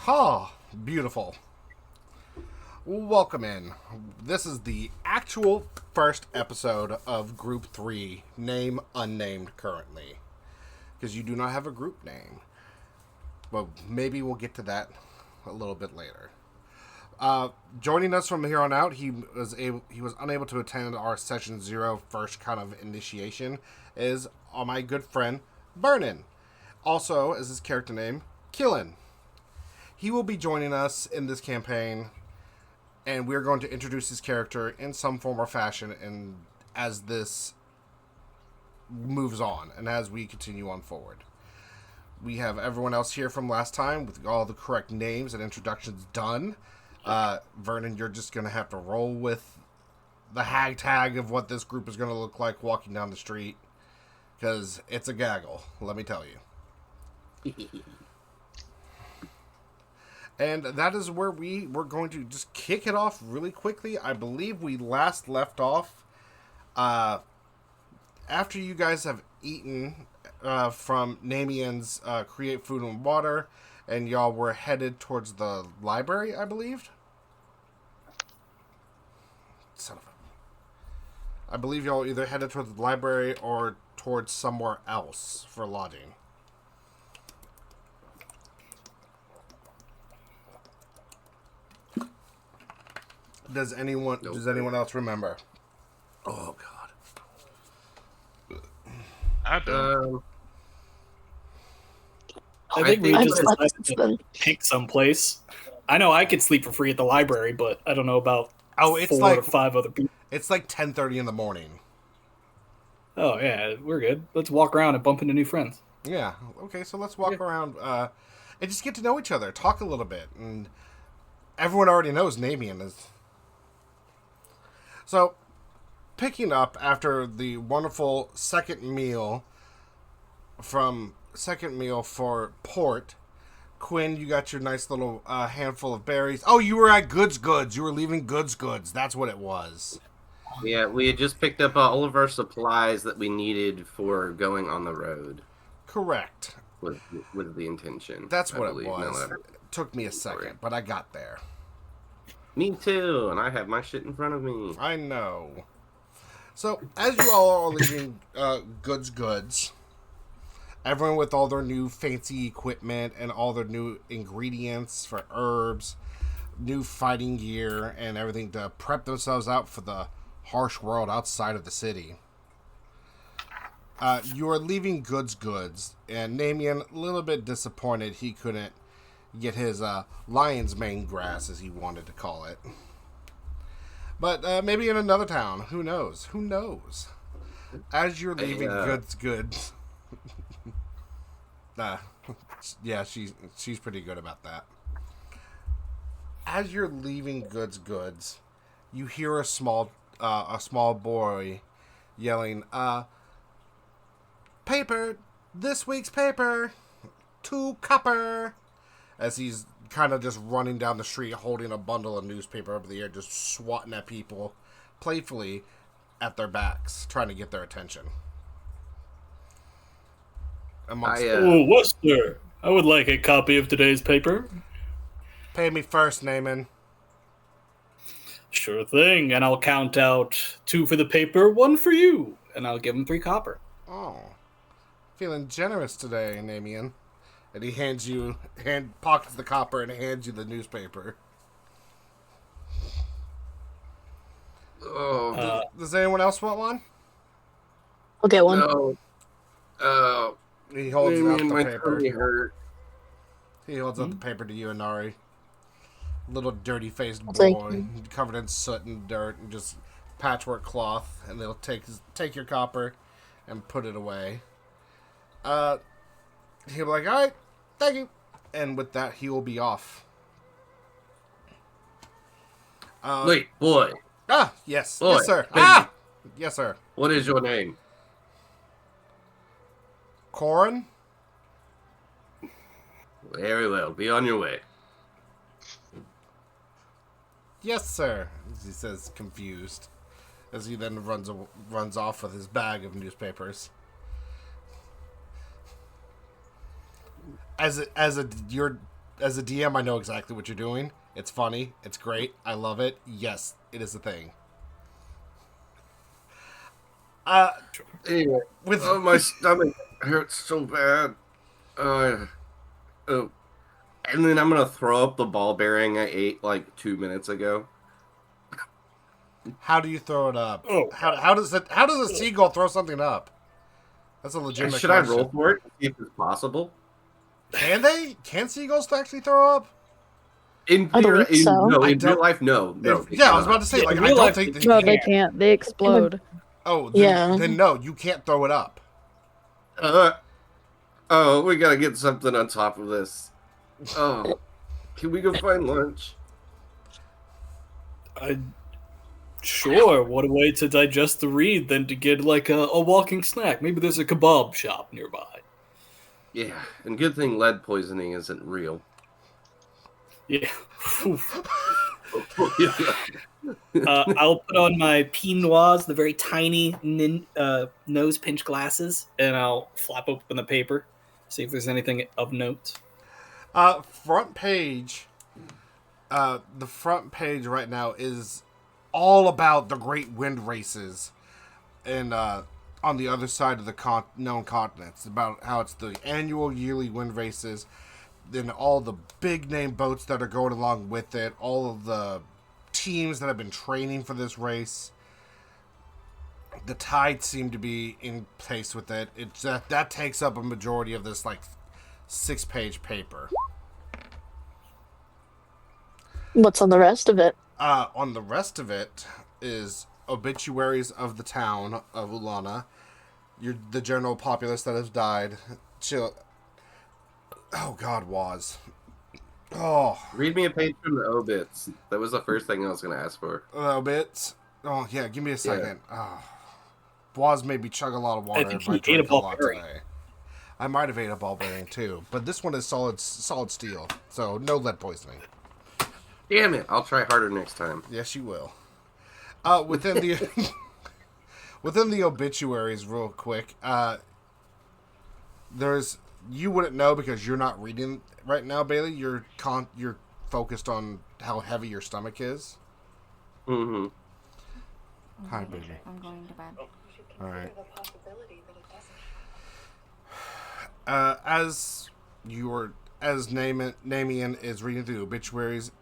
Ha! Beautiful. Welcome in. This is the actual first episode of Group 3, name unnamed currently. Because you do not have a group name. But maybe we'll get to that a little bit later. Joining us from here on out, he was unable to attend our Session 0 first kind of initiation, is my good friend, Vernon. Also, as his character name, Qilynn. He will be joining us in this campaign, and we're going to introduce his character in some form or fashion and as this moves on and as we continue on forward. We have everyone else here from last time with all the correct names and introductions done. Vernon, you're just going to have to roll with the tag of what this group is going to look like walking down the street, because it's a gaggle, let me tell you. And that is where we're going to just kick it off really quickly. I believe we last left off after you guys have eaten from Nemean's Create Food and Water, and y'all were headed towards the library, I believe. I believe y'all either headed towards the library or towards somewhere else for lodging. Does anyone else remember? Oh God. I do. I think we just decided to pick some place. I know I could sleep for free at the library, but I don't know about it's 4 like or 5 other people. It's like 10:30 in the morning. Oh yeah, we're good. Let's walk around and bump into new friends. Yeah. Okay, so let's walk around and just get to know each other, talk a little bit, and everyone already knows Nemean is. So, picking up after the wonderful second meal for port, Quinn, you got your nice little handful of berries. Oh, you were at Goods. You were leaving Goods. That's what it was. Yeah, we had just picked up all of our supplies that we needed for going on the road. Correct. With the intention. That's what it was. It took me a second, but I got there. Me too, and I have my shit in front of me. I know. So, as you all are leaving Goods, everyone with all their new fancy equipment and all their new ingredients for herbs, new fighting gear, and everything to prep themselves out for the harsh world outside of the city. You are leaving Goods, and Nemean, a little bit disappointed he couldn't get his lion's mane grass, as he wanted to call it. But maybe in another town. Who knows? As you're leaving Goods. Yeah, she's pretty good about that. As you're leaving Goods, you hear a small boy yelling, "Paper! This week's paper! 2 copper!" As he's kind of just running down the street holding a bundle of newspaper over the air, just swatting at people playfully at their backs, trying to get their attention. What, sir? I would like a copy of today's paper. Pay me first, Nemean. Sure thing, and I'll count out 2 for the paper, 1 for you, and I'll give him 3 copper. Oh, feeling generous today, Nemean. And he pockets the copper and hands you the newspaper. Oh, does anyone else want one? I'll get one. No. He holds out the paper. Hurt. He holds out the paper to you, Inari. Little dirty-faced boy, covered in soot and dirt and just patchwork cloth, and they'll take your copper and put it away. He'll be like, "All right, thank you," and with that, he will be off. Wait, boy. Yes, Boy, yes, sir. baby. Yes, sir. What is your name? Corin. Very well. Be on your way. Yes, sir. He says, confused, as he then runs off with his bag of newspapers. Your as a DM, I know exactly what you're doing. It's funny. It's great. I love it. Yes, it is a thing. Anyway, With my stomach hurts so bad. Oh, and then I'm gonna throw up the ball bearing I ate like 2 minutes ago. how do you throw it up? Oh, How does a seagull throw something up? That's a legitimate Should I question. roll for it to see if it's possible? Can they? Can seagulls actually throw up? In I theory, believe so. no. I In real don't- life, no. No. they Yeah, I was cannot. about to say, Yeah, like, in I real don't life, think they No, can. they can't. They explode. Oh, Yeah. then no, you can't throw it up. Oh, we gotta get something on top of this. Oh, can we go find lunch? Sure. What a way to digest the read than to get like a walking snack. Maybe there's a kebab shop nearby. Yeah, and good thing lead poisoning isn't real. Yeah. I'll put on my peignoirs, the very tiny nose pinch glasses, and I'll flap open the paper, see if there's anything of note. Front page. The front page right now is all about the great wind races, and on the other side of the known continents, about how it's the annual yearly wind races, then all the big name boats that are going along with it, all of the teams that have been training for this race. The tides seem to be in place with it. It's that takes up a majority of this like 6-page paper. What's on the rest of it? On the rest of it is obituaries of the town of Ullanna, the general populace that has died. Oh God, Wazz. Oh, Read me a page from the obits. That was the first thing I was gonna ask for. obits. Oh yeah, give me a second. Oh. Wazz made me chug a lot of water. I think if I he ate drank a ball berry. today. I might have ate a ball bearing too, but this one is solid steel, so no lead poisoning. Damn it! I'll try harder next time. Yes, you will. Within the within the obituaries, real quick, you wouldn't know because you're not reading right now, Bailey. You're focused on how heavy your stomach is. Mm-hmm. Hi, baby. I'm going to bed. All right. As Nemean is reading through obituaries,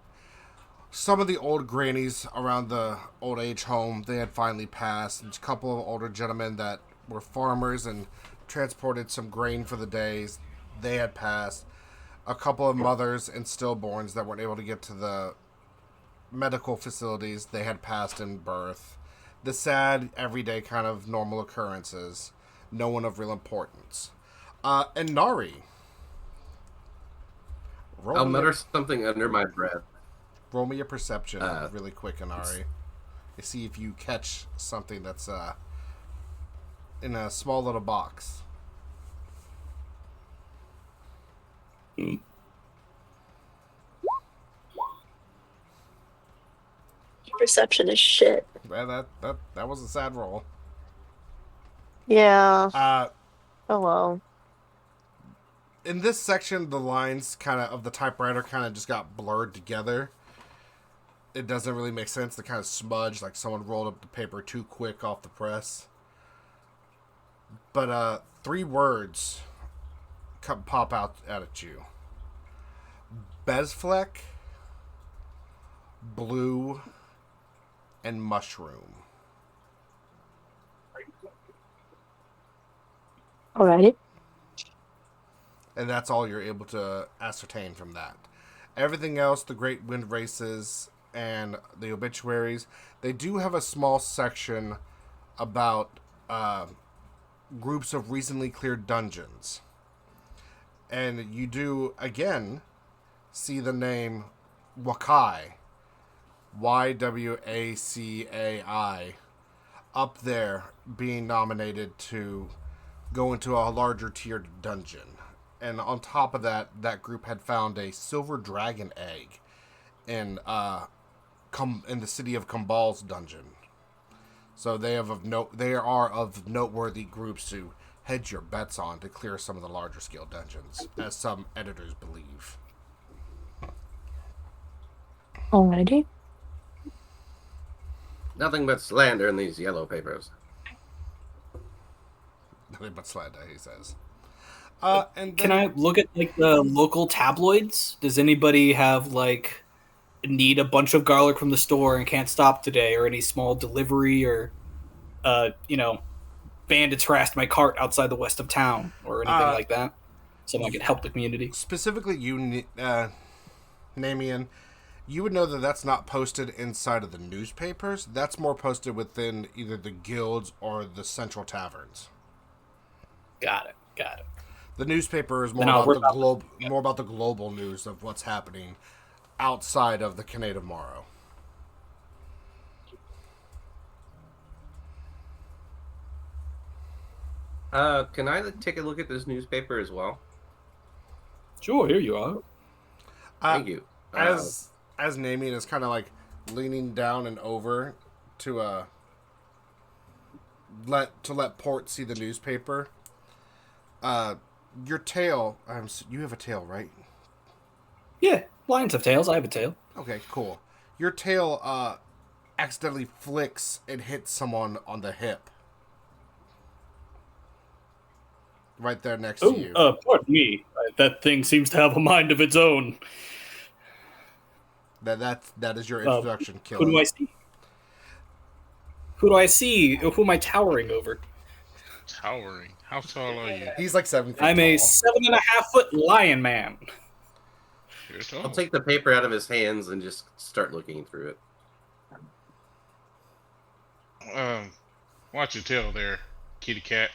some of the old grannies around the old age home, they had finally passed. And a couple of older gentlemen that were farmers and transported some grain for the days, they had passed. A couple of mothers and stillborns that weren't able to get to the medical facilities, they had passed in birth. The sad, everyday kind of normal occurrences. No one of real importance. Inari. I'll mutter something under my breath. Roll me a perception really quick, Inari. To see if you catch something that's in a small little box. Your perception is shit. Well, that was a sad roll. Yeah. Oh well. In this section, the lines of the typewriter kind of just got blurred together. It doesn't really make sense. They kind of smudge, like someone rolled up the paper too quick off the press. But 3 words pop out at you. Bezfleck, blue, and mushroom. Alrighty. And that's all you're able to ascertain from that. Everything else, the Great Wind Races and the obituaries, they do have a small section about groups of recently cleared dungeons. And you do, again, see the name Wakai, YWACAI, up there being nominated to go into a larger tiered dungeon. And on top of that, that group had found a silver dragon egg in the city of Kambal's dungeon. So they are of noteworthy groups to hedge your bets on to clear some of the larger scale dungeons, as some editors believe. Alrighty. Nothing but slander in these yellow papers. Nothing but slander, he says. And Can then, I look at like the local tabloids? Does anybody have like need a bunch of garlic from the store and can't stop today, or any small delivery, or bandits harassed my cart outside the west of town, or anything like that, so I can help the community? specifically you, Nemean, you would know that that's not posted inside of the newspapers. That's more posted within either the guilds or the central taverns. Got it. The newspaper is more Then I'll about rip the out more about the global news of what's happening outside of the Qilynn of Morrow. Can I take a look at this newspaper as well? Sure, here you are. Thank you. As Nemean is kind of like leaning down and over to let Port see the newspaper. Your tail. You have a tail, right? Yeah, lions have tails. I have a tail. Okay, cool. Your tail accidentally flicks and hits someone on the hip. Right there next to you. Pardon me. That thing seems to have a mind of its own. That is your introduction, Qilynn. Who do I see? Who do I see? Who am I towering over? Towering. How tall are you? He's like 7 feet I'm a tall. 7.5-foot lion man. You're tall. I'll take the paper out of his hands and just start looking through it. Watch your tail there, kitty cat.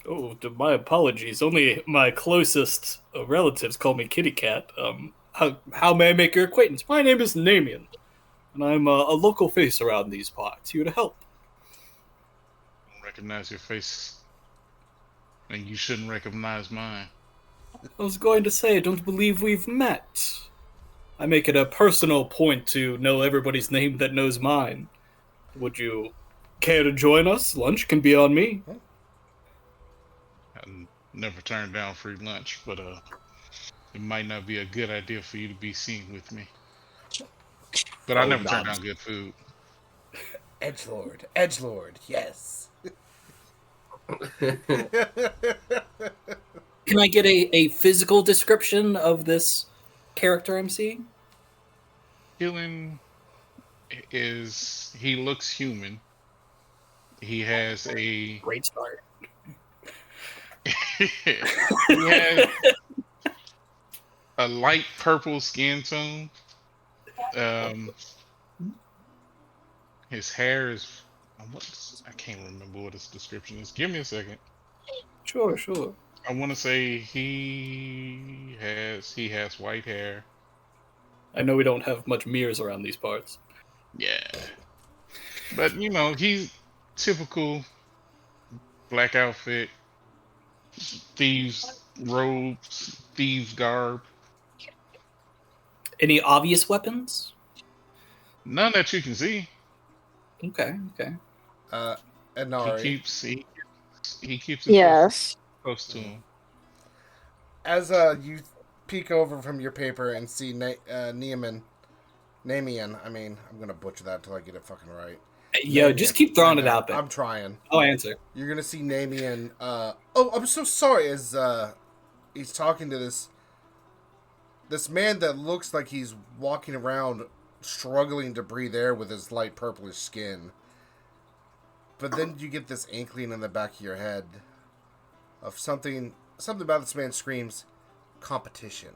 Oh, my apologies. Only my closest relatives call me Kitty Cat. How may I make your acquaintance? My name is Nemean, and I'm a local face around these parts, here to help. I don't recognize your face, and you shouldn't recognize mine. I was going to say, I don't believe we've met. I make it a personal point to know everybody's name that knows mine. Would you care to join us? Lunch can be on me. I never turned down free lunch, but it might not be a good idea for you to be seen with me. But I never turn down good food. Edgelord, yes. Can I get a physical description of this character I'm seeing? Qilynn he looks human. He has a Great start. he has a light purple skin tone. His hair is I can't remember what his description is. Give me a second. Sure. I want to say he has white hair. I know we don't have much mirrors around these parts. Yeah. But he's typical black outfit, thieves robes, thieves garb. Any obvious weapons? None that you can see. Okay. Inari. He keeps it Yes. close to him. As you peek over from your paper and see Nemean. I mean, I'm gonna butcher that until I get it fucking right. Yo, Nemean. just keep throwing it out there. I'm trying. I'll answer. You're gonna see Nemean. Oh, I'm so sorry. As he's talking to this man that looks like he's walking around struggling to breathe air with his light purplish skin. But then you get this inkling in the back of your head of something about this man screams competition.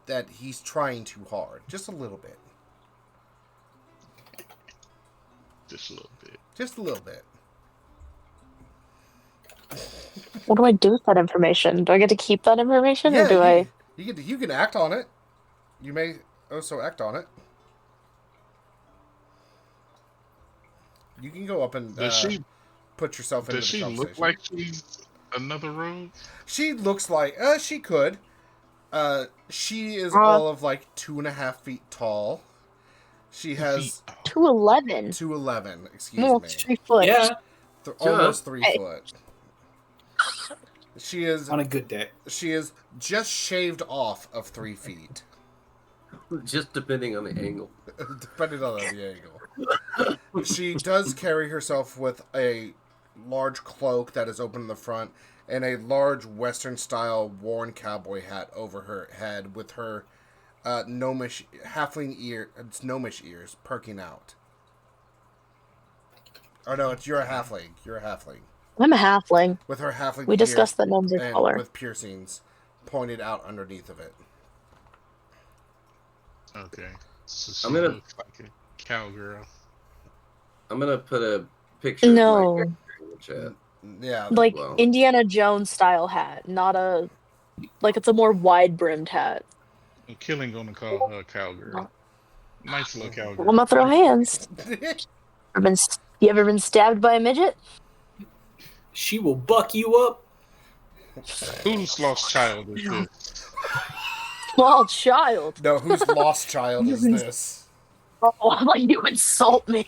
That he's trying too hard. Just a little bit. Just a little bit. Just a little bit. What do I do with that information? Do I get to keep that information, or do I? You can act on it. You may also act on it. You can go up and put yourself into the Does she conversation. look like she's another rogue? She looks like she could. She is all of like 2.5 feet tall. She has 2'11". 2'11". Excuse No, me. 3 foot. Yeah. Almost 3 foot. She is On a good day. She is just shaved off of 3 feet. Just depending on the angle. Depending on the angle. She does carry herself with a large cloak that is open in the front and a large Western-style worn cowboy hat over her head with her gnomish ears perking out. Oh no, you're a halfling. You're a halfling. I'm a halfling. With her halfling We discussed ear that gnomes are and color. with piercings pointed out underneath of it. Okay. So she I'm gonna- looks like a cowgirl. I'm gonna put a picture of No. my character in the chat. Yeah. Like Well. Indiana Jones style hat, not a like it's a more wide brimmed hat. Qilynn gonna call her a cowgirl. Nice little I'm cowgirl. gonna throw hands. You ever been stabbed by a midget? She will buck you up. Whose lost child is this? Small child. No, whose lost child is this? Oh, like you insult me.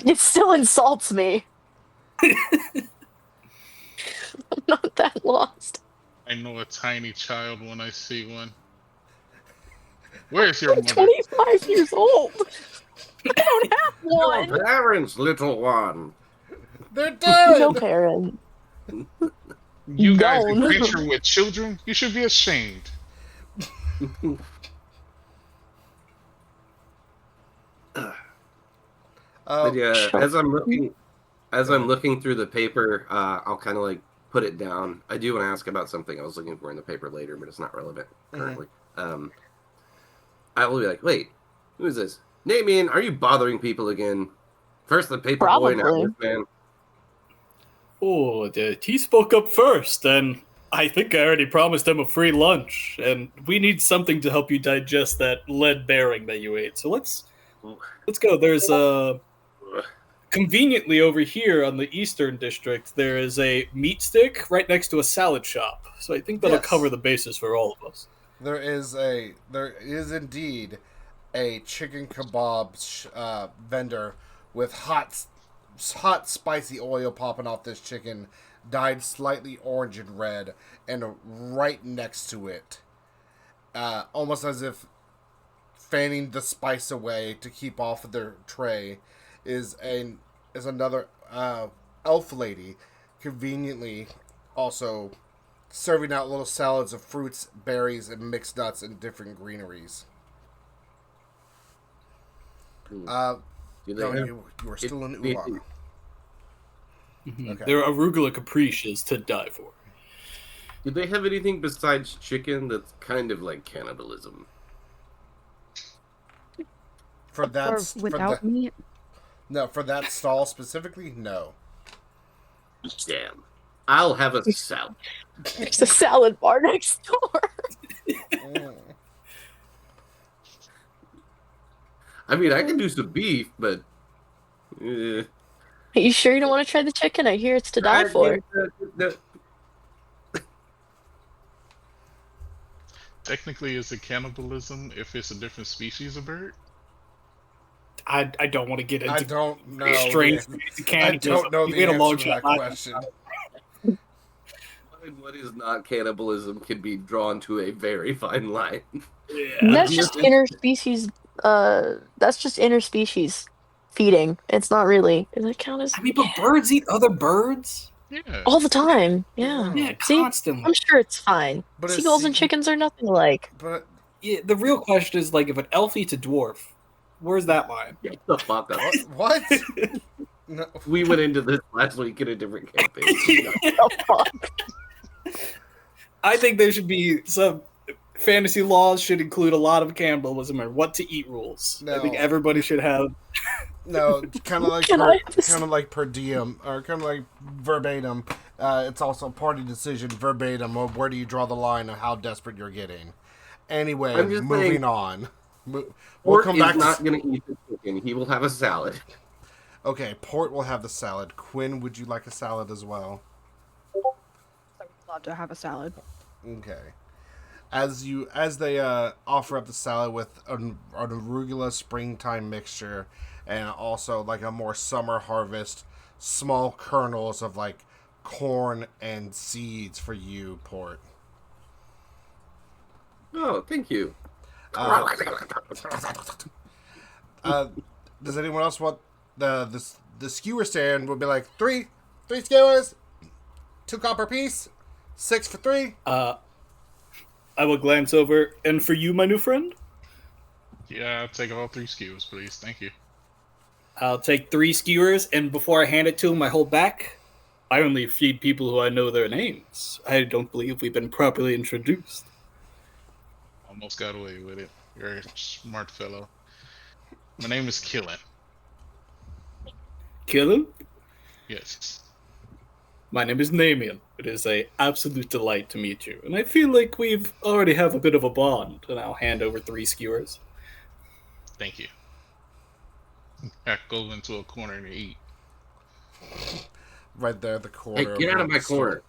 It still insults me. I'm not that lost. I know a tiny child when I see one. Where's your I'm mother? 25 years old. I don't have one. Your parents, little one. They're dead! No parent. You guys No. adventure with children? You should be ashamed. But yeah, as I'm looking through the paper, I'll kind of like put it down. I do want to ask about something I was looking for in the paper later, but it's not relevant currently. I will be like, wait, who is this? Nemean, are you bothering people again? First the paper boy, now Probably. this man. Oh, he spoke up first, and I think I already promised him a free lunch, and we need something to help you digest that lead bearing that you ate. So let's go. There's conveniently over here on the Eastern District, there is a meat stick right next to a salad shop. So I think that'll Yes. cover the basis for all of us. There is indeed a chicken kebab vendor with hot spicy oil popping off this chicken, dyed slightly orange and red, and right next to it, almost as if fanning the spice away to keep off of their tray, is another elf lady, conveniently also serving out little salads of fruits, berries, and mixed nuts and different greeneries. Do No, they have- you are still in it- Ullanna. Okay. Their arugula caprice is to die for. Do they have anything besides chicken that's kind of like cannibalism? For that, Or without meat? No, for that stall specifically, no. Damn. I'll have a salad. There's a salad bar next door. I mean, I can do some beef, but Are you sure you don't want to try the chicken? I hear it's to die for. Technically, is it cannibalism if it's a different species of bird? I don't want to get I into don't know. strange man. I cannibalism. don't know You the made a long answer to that shot. question. What is not cannibalism can be drawn to a very fine line. Yeah. And that's just interspecies. That's just interspecies feeding. It's not really. Does it count as? I mean, but birds eat other birds. Yeah. All the time. Yeah. Yeah, See, constantly. I'm sure it's fine. But it's Seagulls and chickens are nothing alike. But Yeah, the real question is like, if an elf eats a dwarf, where's that line? Get the fuck up. what? No. We went into this last week in a different campaign. Oh, fuck. I think there should be some fantasy laws should include a lot of cannibalism or what to eat rules. I think No. everybody should have. No, kind of like Can I just- kind of like per diem or kind of like verbatim. It's also a party decision verbatim. Or where do you draw the line of how desperate you're getting? Anyway, I'm just moving saying- on. We'll Port come is back. not going to eat the chicken. He will have a salad. Okay, Port will have the salad. Quinn, would you like a salad as well? I'm allowed to have a salad. Okay. As they offer up the salad with an arugula springtime mixture and also like a more summer harvest, small kernels of like corn and seeds for you, Port. Oh, thank you. Does anyone else want the skewer stand? Would be like three skewers, 2 copper piece, 6 for 3. I will glance over. And for you, my new friend? Yeah, I'll take all 3 skewers, please. Thank you. I'll take 3 skewers, and before I hand it to him, I hold back. I only feed people who I know their names. I don't believe we've been properly introduced. Almost got away with it. You're a smart fellow. My name is Qilynn. Qilynn? Yes. My name is Nemean. It is an absolute delight to meet you, and I feel like we've already have a bit of a bond. And I'll hand over 3 skewers. Thank you. I go into a corner to eat. Right there at the corner. Hey, get out of my corner.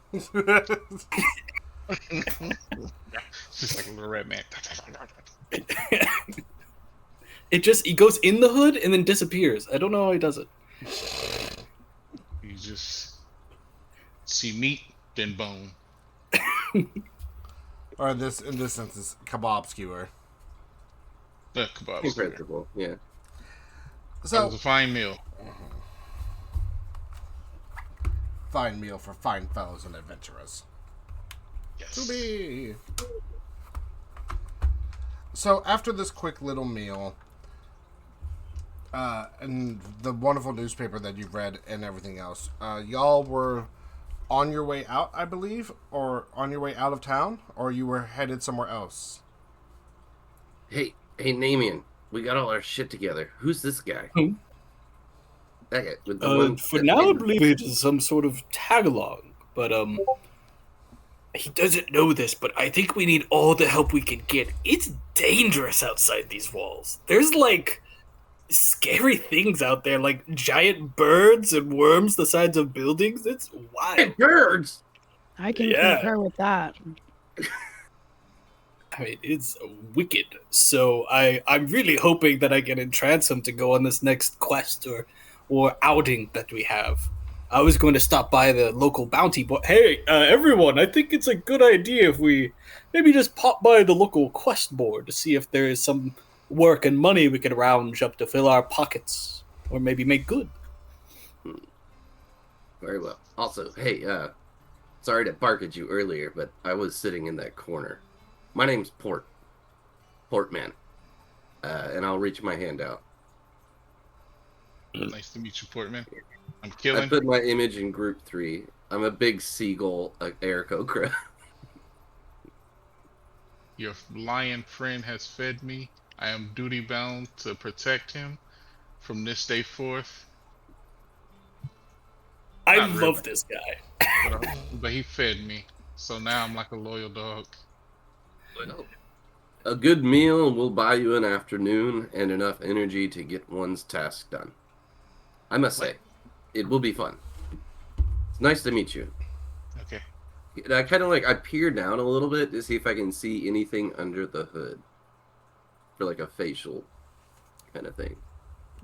Just like a little red man. He goes in the hood and then disappears. I don't know how he does it. You just see meat, then bone. Or in this instance, kebab skewer. The kebab. Incredible, yeah. That So was a fine meal. fine meal for fine fellows and adventurers. Yes. To be. So after this quick little meal, and the wonderful newspaper that you've read and everything else, y'all were on your way out, I believe, or on your way out of town, or you were headed somewhere else. Hey, Nemean, we got all our shit together. Who's this guy? Who? That guy with the one For that now, I made- believe it is some sort of tag-along, but he doesn't know this, but I think we need all the help we can get. It's dangerous outside these walls. There's like scary things out there, like giant birds and worms the size of buildings. It's Hey, wild. birds! I can Yeah. concur with that. I mean, it's wicked. So I'm really hoping that I can entrance him to go on this next quest or outing that we have. I was going to stop by the local bounty, but hey, everyone, I think it's a good idea if we maybe just pop by the local quest board to see if there is some work and money we could round up to fill our pockets, or maybe make good. Very well. Also, hey, sorry to bark at you earlier, but I was sitting in that corner. My name's Portman, and I'll reach my hand out. Nice to meet you, Portman. I'm I Qilynn. put my image in group 3. I'm a big seagull, air cobra. Your lion friend has fed me. I am duty bound to protect him from this day forth. I Not love really. this guy. But he fed me, so now I'm like a loyal dog. Well, a good meal will buy you an afternoon and enough energy to get one's task done. I must say, it will be fun. It's nice to meet you. Okay. And I kind of I peer down a little bit to see if I can see anything under the hood. For like a facial kind of thing.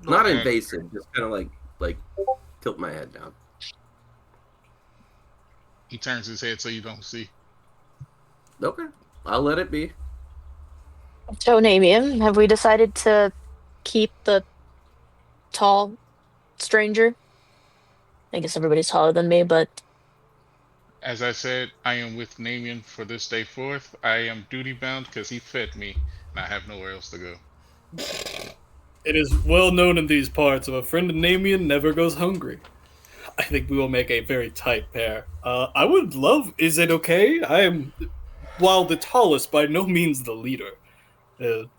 Not Okay. invasive, just kind of like tilt my head down. He turns his head so you don't see. Okay, I'll let it be. So, Nemean, have we decided to keep the tall stranger? I guess everybody's taller than me, but As I said, I am with Nemean for this day forth. I am duty bound because he fed me, and I have nowhere else to go. It is well known in these parts of a friend of Nemean never goes hungry. I think we will make a very tight pair. I would love. Is it okay? I am, while the tallest, by no means the leader.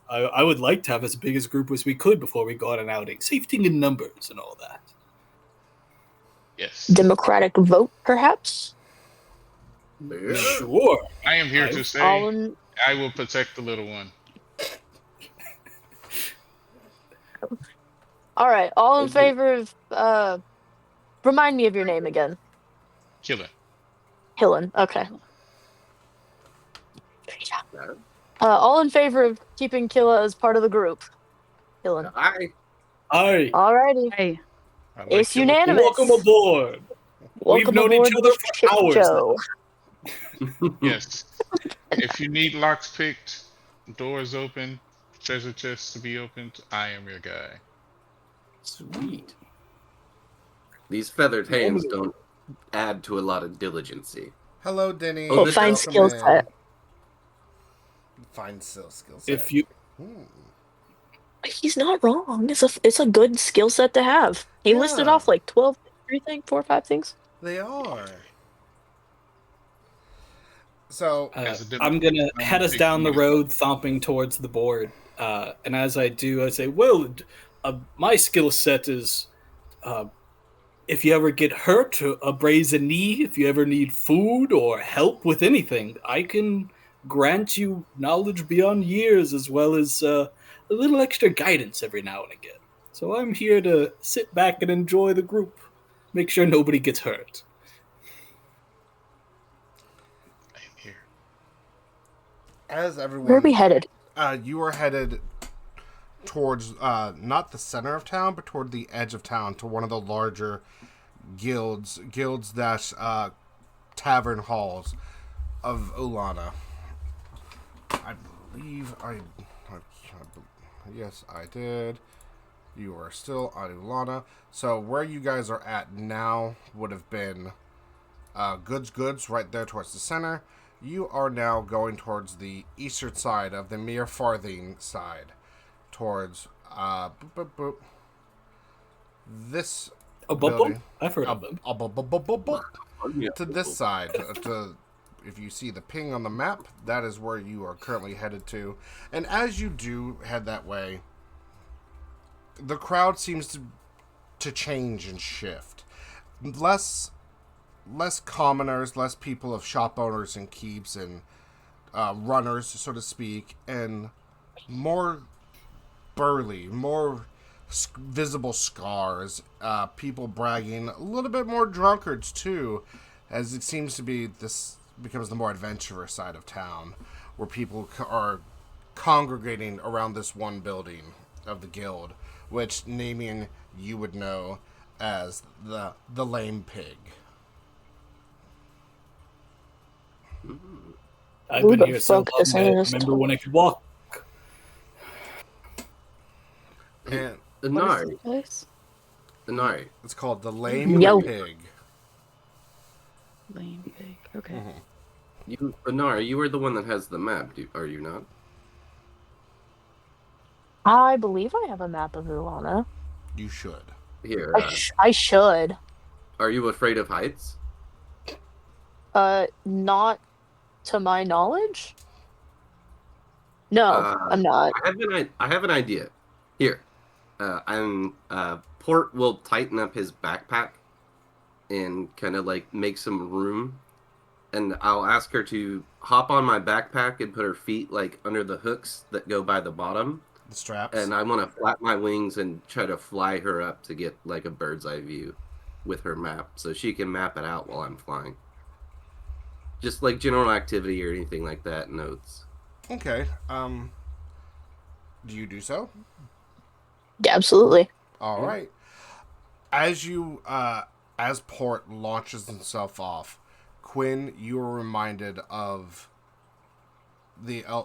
I would like to have as big a group as we could before we go on an outing. Safety in numbers and all that. Yes. democratic vote, perhaps? Sure. I am here to All say in, I will protect the little one. all right, all in Okay. favor of, remind me of your name again. Qilynn. Qilynn, okay. All in favor of keeping Killa as part of the group. Qilynn. I Aye. Alrighty. Hey, I like It's Qilynn. unanimous. Welcome aboard. Welcome known aboard each other the for ship hours show. Yes. If you need locks picked, doors open, treasure chests to be opened, I am your guy. Sweet. These feathered hands Normally- don't add to a lot of diligency. Hello, Denny. Oh, Fine Welcome skill in. set. Fine skill set. If you He's not wrong. It's a good skill set to have. He listed Yeah. off like 12, 4 or 5 things. They are. So, As a I'm gonna I'm head us big down the fan. road, thumping towards the board. And as I do, I say, "Well, my skill set is, if you ever get hurt, a brazen knee. If you ever need food or help with anything, I can grant you knowledge beyond years, as well as a little extra guidance every now and again. So I'm here to sit back and enjoy the group, make sure nobody gets hurt." I am here. as everyone, Where are we headed? you are headed towards not the center of town, but toward the edge of town, to one of the larger guilds that tavern halls of Ullanna. I believe yes, I did. You are still on Ullanna. So where you guys are at now would have been goods right there towards the center. You are now going towards the eastern side of the Mere Farthing side, towards this A bump building. bump? I've heard of them. To this side. If you see the ping on the map, that is where you are currently headed to. And as you do head that way, the crowd seems to change and shift. Less commoners, less people of shop owners and keeps and runners, so to speak, and more burly, more visible scars, people bragging, a little bit more drunkards too, as it seems to be this becomes the more adventurous side of town, where people are congregating around this one building of the guild, which Nemean you would know as the Lame Pig. I've Who been the here so fuck long, I decided this remember when I could walk. And What is Inari, this place? Inari, it's called the Lame Yo. Pig. Lame pig. Okay. Inari, you were the one that has the map, are you not? I believe I have a map of Ullanna. You should. Here, I should. are you afraid of heights? Not to my knowledge. No, I'm not. I have an idea. Here, Port will tighten up his backpack and kind of like make some room, and I'll ask her to hop on my backpack and put her feet like under the hooks that go by the bottom, The straps. and I want to flap my wings and try to fly her up to get like a bird's eye view with her map, so she can map it out while I'm flying. Just like general activity or anything like that, notes. Okay. Do you do so? Yeah, absolutely. All right. As you, as Port launches himself off, Quinn, you are reminded of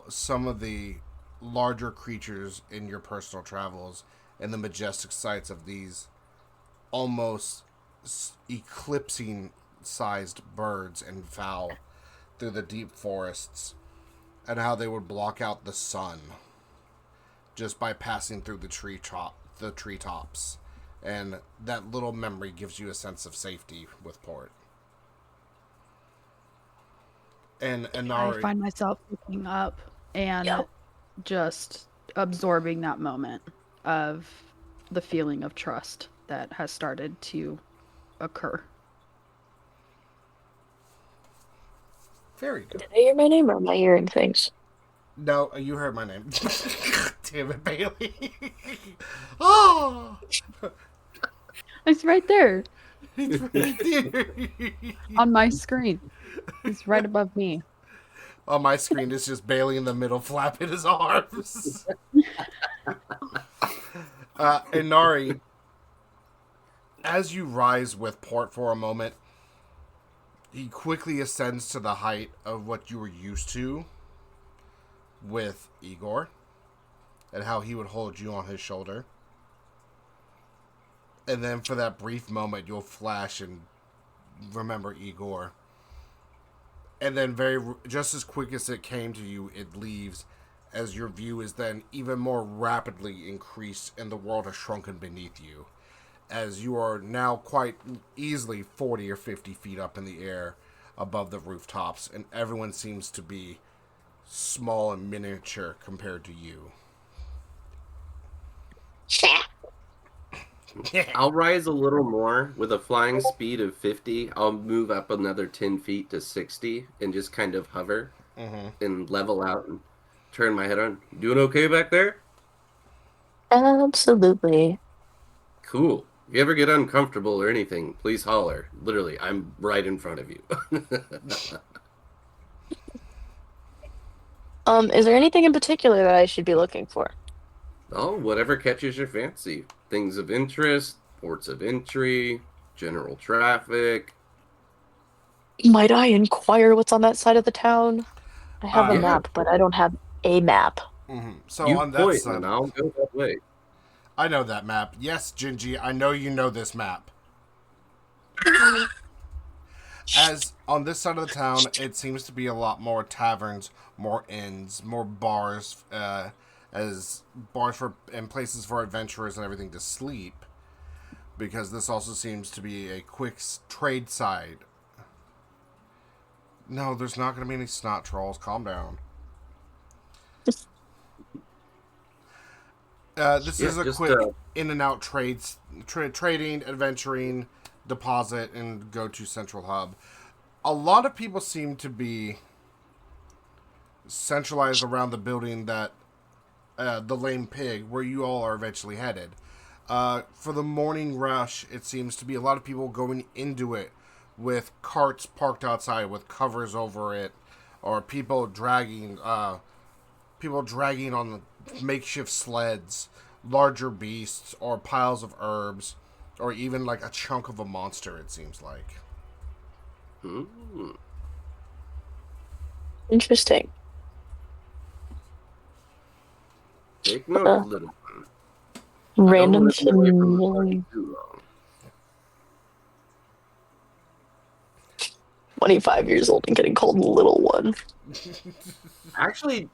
some of the larger creatures in your personal travels and the majestic sights of these almost eclipsing sized birds and fowl through the deep forests, and how they would block out the sun just by passing through the treetops. And that little memory gives you a sense of safety with Port. And I Inari, find myself looking up and Yep. just absorbing that moment of the feeling of trust that has started to occur. very good. Did I hear my name or am I hearing things? No, you heard my name. Damn it, Bailey. Oh, It's right there it's right there. on my screen. It's right above me. On my screen, it's just Bailey in the middle flapping his arms. Inari, as you rise with Port for a moment, he quickly ascends to the height of what you were used to with Igor, and how he would hold you on his shoulder. And then for that brief moment, you'll flash and remember Igor. And then just as quick as it came to you, it leaves, as your view is then even more rapidly increased and the world has shrunken beneath you, as you are now quite easily 40 or 50 feet up in the air above the rooftops, and everyone seems to be small and miniature compared to you. I'll rise a little more with a flying speed of 50. I'll move up another 10 feet to 60 and just kind of hover and level out and turn my head on. Doing okay back there? Absolutely. Cool. If you ever get uncomfortable or anything, please holler. Literally, I'm right in front of you. Is there anything in particular that I should be looking for? Oh, whatever catches your fancy. Things of interest, ports of entry, general traffic. Might I inquire what's on that side of the town? I have a Yeah. map, but I don't have a map. So You on that point, side, and I'll go that way. I know that map. Yes, Gingy, I know you know this map. As on this side of the town, it seems to be a lot more taverns, more inns, more bars, as bars for and places for adventurers and everything to sleep. Because this also seems to be a quick trade side. No, there's not going to be any snot trolls. Calm down. This is a quick in and out trading, adventuring, deposit, and go to central hub. A lot of people seem to be centralized around the building that the Lame Pig, where you all are eventually headed. For the morning rush, it seems to be a lot of people going into it with carts parked outside with covers over it, or people dragging on the makeshift sleds, larger beasts, or piles of herbs, or even like a chunk of a monster, it seems like. Interesting. Take note, little one. Random I don't wanna be away from the familiar. party too long. 25 years old and getting called little one. Actually,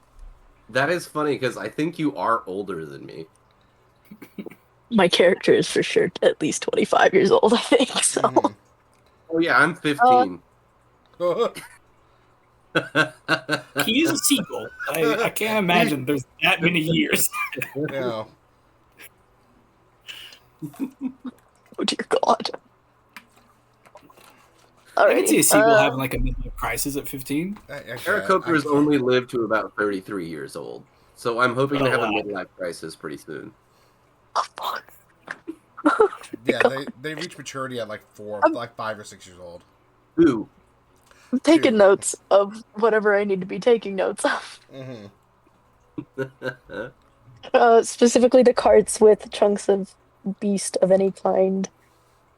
that is funny because I think you are older than me. My character is for sure at least 25 years old, I think. So. Oh yeah, I'm 15. He is a seagull. I can't imagine there's that many years. Yeah. Oh dear God. I can see a seagull Alrighty, having like a midlife crisis at 15. Aarakocra's only lived to about 33 years old, so I'm hoping to have a midlife crisis pretty soon. Oh, fuck. Yeah, they reach maturity at like 5 or 6 years old. Ooh. I'm taking notes of whatever I need to be taking notes of. Specifically the carts with chunks of beast of any kind,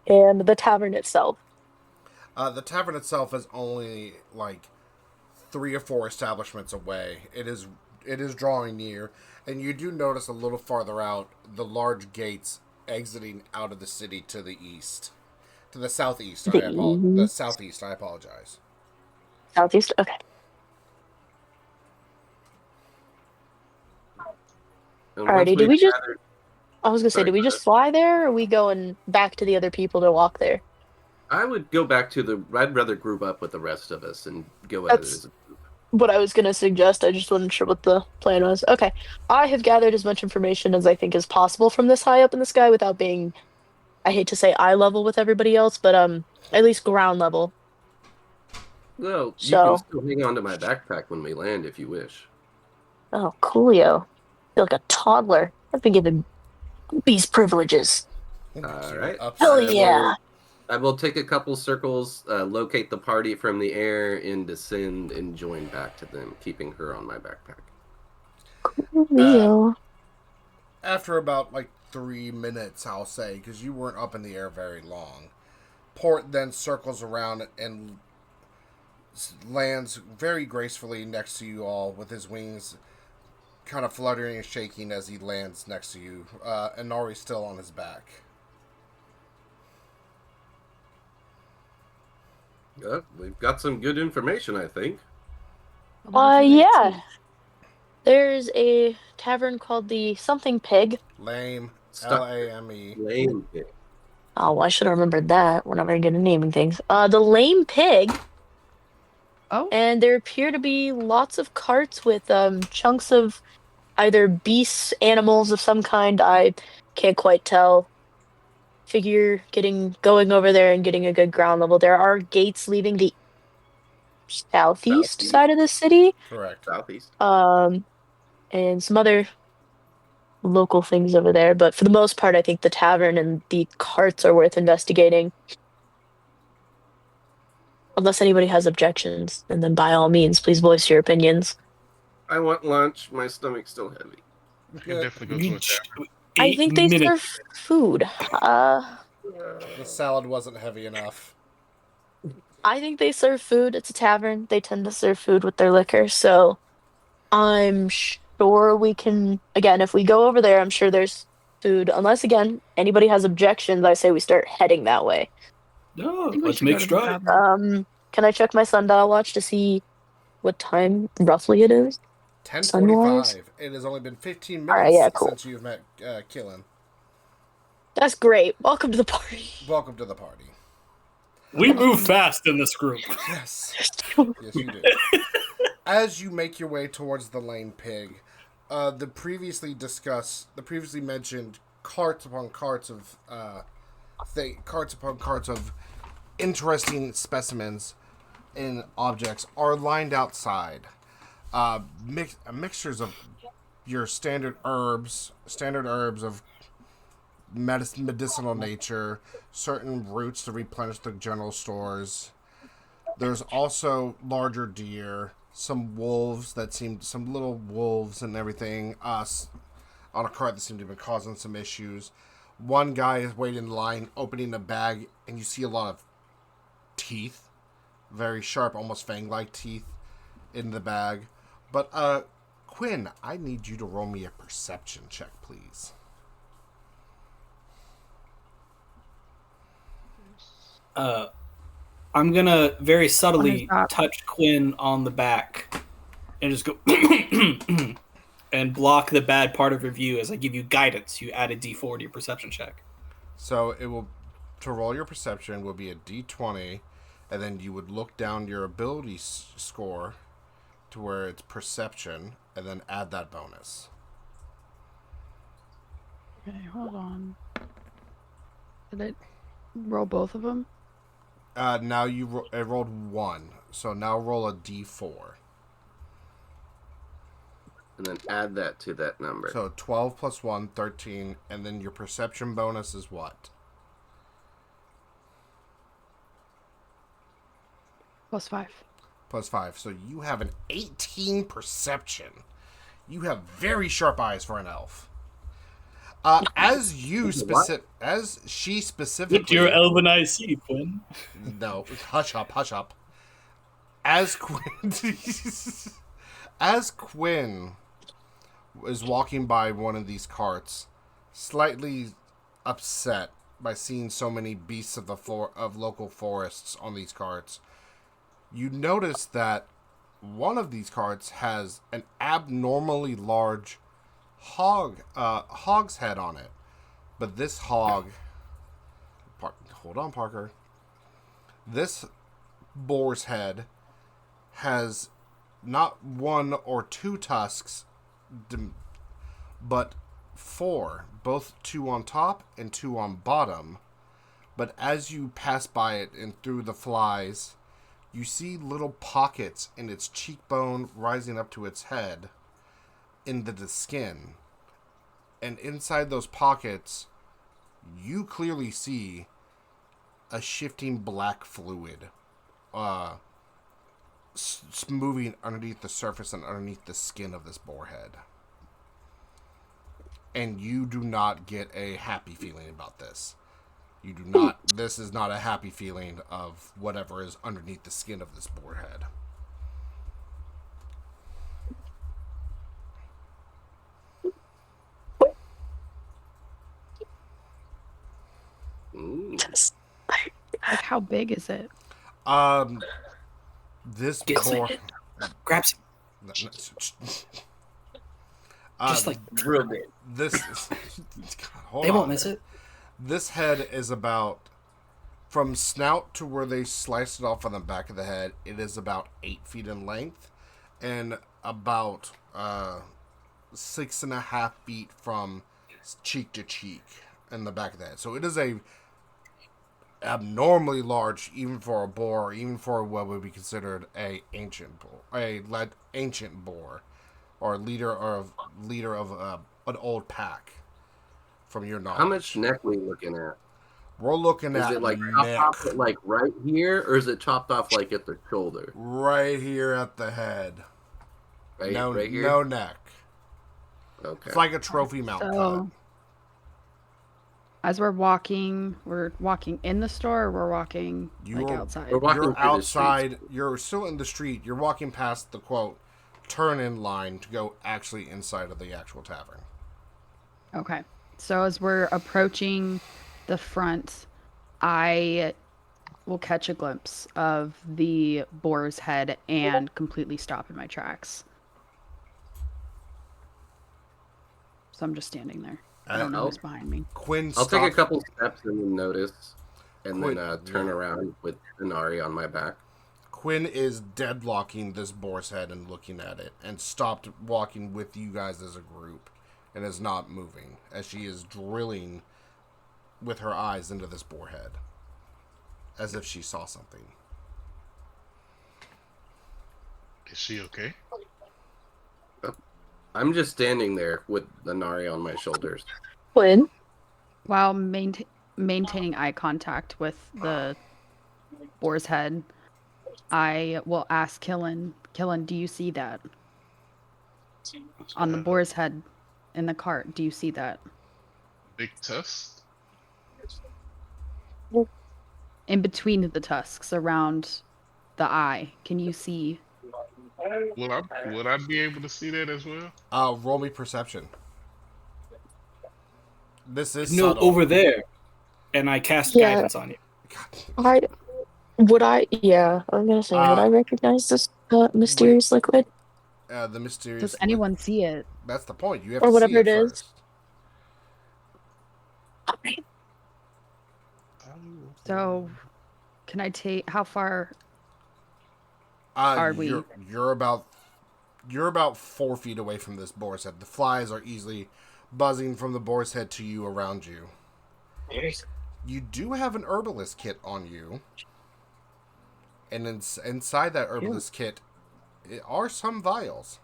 and the tavern itself. The tavern itself is only like 3 or 4 establishments away. It is drawing near, and you do notice a little farther out the large gates exiting out of the city to the east, to the southeast. The southeast. I apologize. Southeast. Okay. Alrighty. Did we just? I was gonna say, did we just fly there, or are we going back to the other people to walk there? I would go back to I'd rather group up with the rest of us and go at it as a group. What I was gonna suggest. I just wasn't sure what the plan was. Okay. I have gathered as much information as I think is possible from this high up in the sky without being, I hate to say eye level with everybody else, but at least ground level. Well, you can still hang on to my backpack when we land if you wish. Oh, coolio. I feel like a toddler. I've been given beast privileges. All right. Hell yeah. I will take a couple circles, locate the party from the air, and descend and join back to them, keeping her on my backpack. Coolio. After about like 3 minutes, I'll say, because you weren't up in the air very long, Port then circles around and lands very gracefully next to you all with his wings kind of fluttering and shaking as he lands next to you. Inari's still on his back. We've got some good information, I think. Yeah. There's a tavern called the Something Pig. Lame. Stuck. Lame. Lame. Oh, I should have remembered that. We're not very good at naming things. The Lame Pig. Oh, And there appear to be lots of carts with chunks of either beasts, animals of some kind. I can't quite tell. Figure going over there and getting a good ground level. There are gates leaving the southeast side of the city. Correct. Southeast. And some other local things over there. But for the most part, I think the tavern and the carts are worth investigating. Unless anybody has objections, and then by all means, please voice your opinions. I want lunch. My stomach's still heavy. I can definitely go to a tavern. I think they serve food. The salad wasn't heavy enough. I think they serve food. It's a tavern. They tend to serve food with their liquor, so I'm sure we can. Again, if we go over there, I'm sure there's food. Unless, again, anybody has objections, I say we start heading that way. No, I think we let's should make go to the stride. tavern. Can I check my sundial watch to see what time roughly it is? 10:45. It has only been 15 minutes Alright, yeah, cool. since you've met Qilynn. That's great. Welcome to the party. Welcome to the party. We move fast in this group. Yes. Yes, you do. As you make your way towards the Lame Pig, the previously mentioned carts upon carts of interesting specimens and objects are lined outside. Mixtures of your standard herbs of medicinal nature, certain roots to replenish the general stores. There's also larger deer, some little wolves and everything on a cart that seem to have been causing some issues. One guy is waiting in line, opening a bag, and you see a lot of teeth, very sharp, almost fang-like teeth in the bag. But, Quinn, I need you to roll me a perception check, please. I'm gonna very subtly touch Quinn on the back and just go and block the bad part of your view as I give you guidance. You add a D4 to your perception check. So to roll your perception will be a D20, and then you would look down your ability score to where it's perception, and then add that bonus. Okay, hold on. Did it roll both of them? Now it rolled 1, so now roll a D4. And then add that to that number. So 12 plus 1, 13, and then your perception bonus is what? +5. Plus 5. So you have an 18 perception. You have very sharp eyes for an elf. As she specifically... With your elven IC, Quinn. No, hush up. As Quinn is walking by one of these carts, slightly upset by seeing so many beasts of local forests on these carts, you notice that one of these carts has an abnormally large hog's head on it. But this hog... hold on, Parker. This boar's head has not 1 or 2 tusks, but 4. Both 2 on top and 2 on bottom. But as you pass by it and through the flies, you see little pockets in its cheekbone rising up to its head into the skin. And inside those pockets, you clearly see a shifting black fluid moving underneath the surface and underneath the skin of this boar head. And you do not get a happy feeling about this. You do not. This is not a happy feeling of whatever is underneath the skin of this boar head. Like, how big is it? This Get boar. Grab some. Just like real big. This. Hold They on. won't miss it. This head is about, from snout to where they sliced it off on the back of the head, it is about 8 feet in length and about 6.5 feet from cheek to cheek in the back of the head. So it is a abnormally large, even for a boar, even for what would be considered a ancient boar, or leader of an old pack. From your knowledge, How much neck we looking at? We're looking Is at it like neck. chopped off at like right here, or is it chopped off like at the shoulder? Right here at the head. Right, No, right here. no neck. Okay. It's like a trophy mount cut. So, as we're walking in the store, or we're walking outside. We're walking You're through the outside. streets. You're still in the street. You're walking past the quote turn-in line to go actually inside of the actual tavern. Okay. So as we're approaching the front, I will catch a glimpse of the boar's head and completely stop in my tracks. So I'm just standing there. I don't know who's behind me. Quinn I'll take a stops- couple steps and then notice, and Quinn- then turn around with Inari on my back. Quinn is deadlocking this boar's head and looking at it, and stopped walking with you guys as a group, and is not moving as she is drilling with her eyes into this boar head, as if she saw something. Is she okay? I'm just standing there with Inari on my shoulders. Quinn? While maintaining eye contact with the boar's head, I will ask Qilynn, do you see that? On the boar's head in the cart, do you see that? Big tusk? In between the tusks, around the eye, can you see? Would I be able to see that as well? Roll me perception. This is No, subtle. over there. And I cast guidance on you. Yeah, I'm gonna say, would I recognize this mysterious liquid? The mysterious. Does anyone see it? That's the point. You have Or to whatever see it it is. first. Okay. So, can I take? How far are we? You're about 4 feet away from this boar's head. The flies are easily buzzing from the boar's head to you around you. You do have an herbalist kit on you, and inside that herbalist kit are some vials.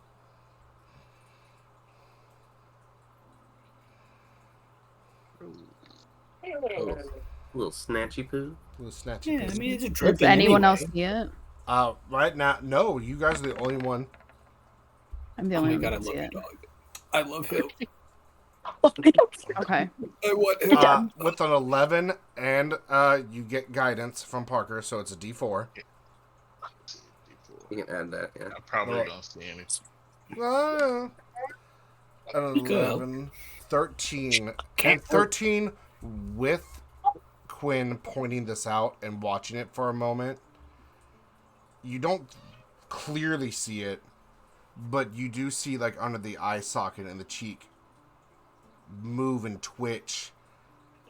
Little snatchy poo. Little snatchy. Yeah, I piece. mean, it's a Does dripping anyone anyway. else see it? Right now, no. You guys are the only one. I'm the Oh only my one god, I that love see you, it. dog. I love him. Okay. I want him. With an 11, and you get guidance from Parker, so it's a D4. You can add that, yeah. I probably don't see any. An 11, 13, and 13 with Quinn pointing this out and watching it for a moment. You don't clearly see it, but you do see, like, under the eye socket and the cheek move and twitch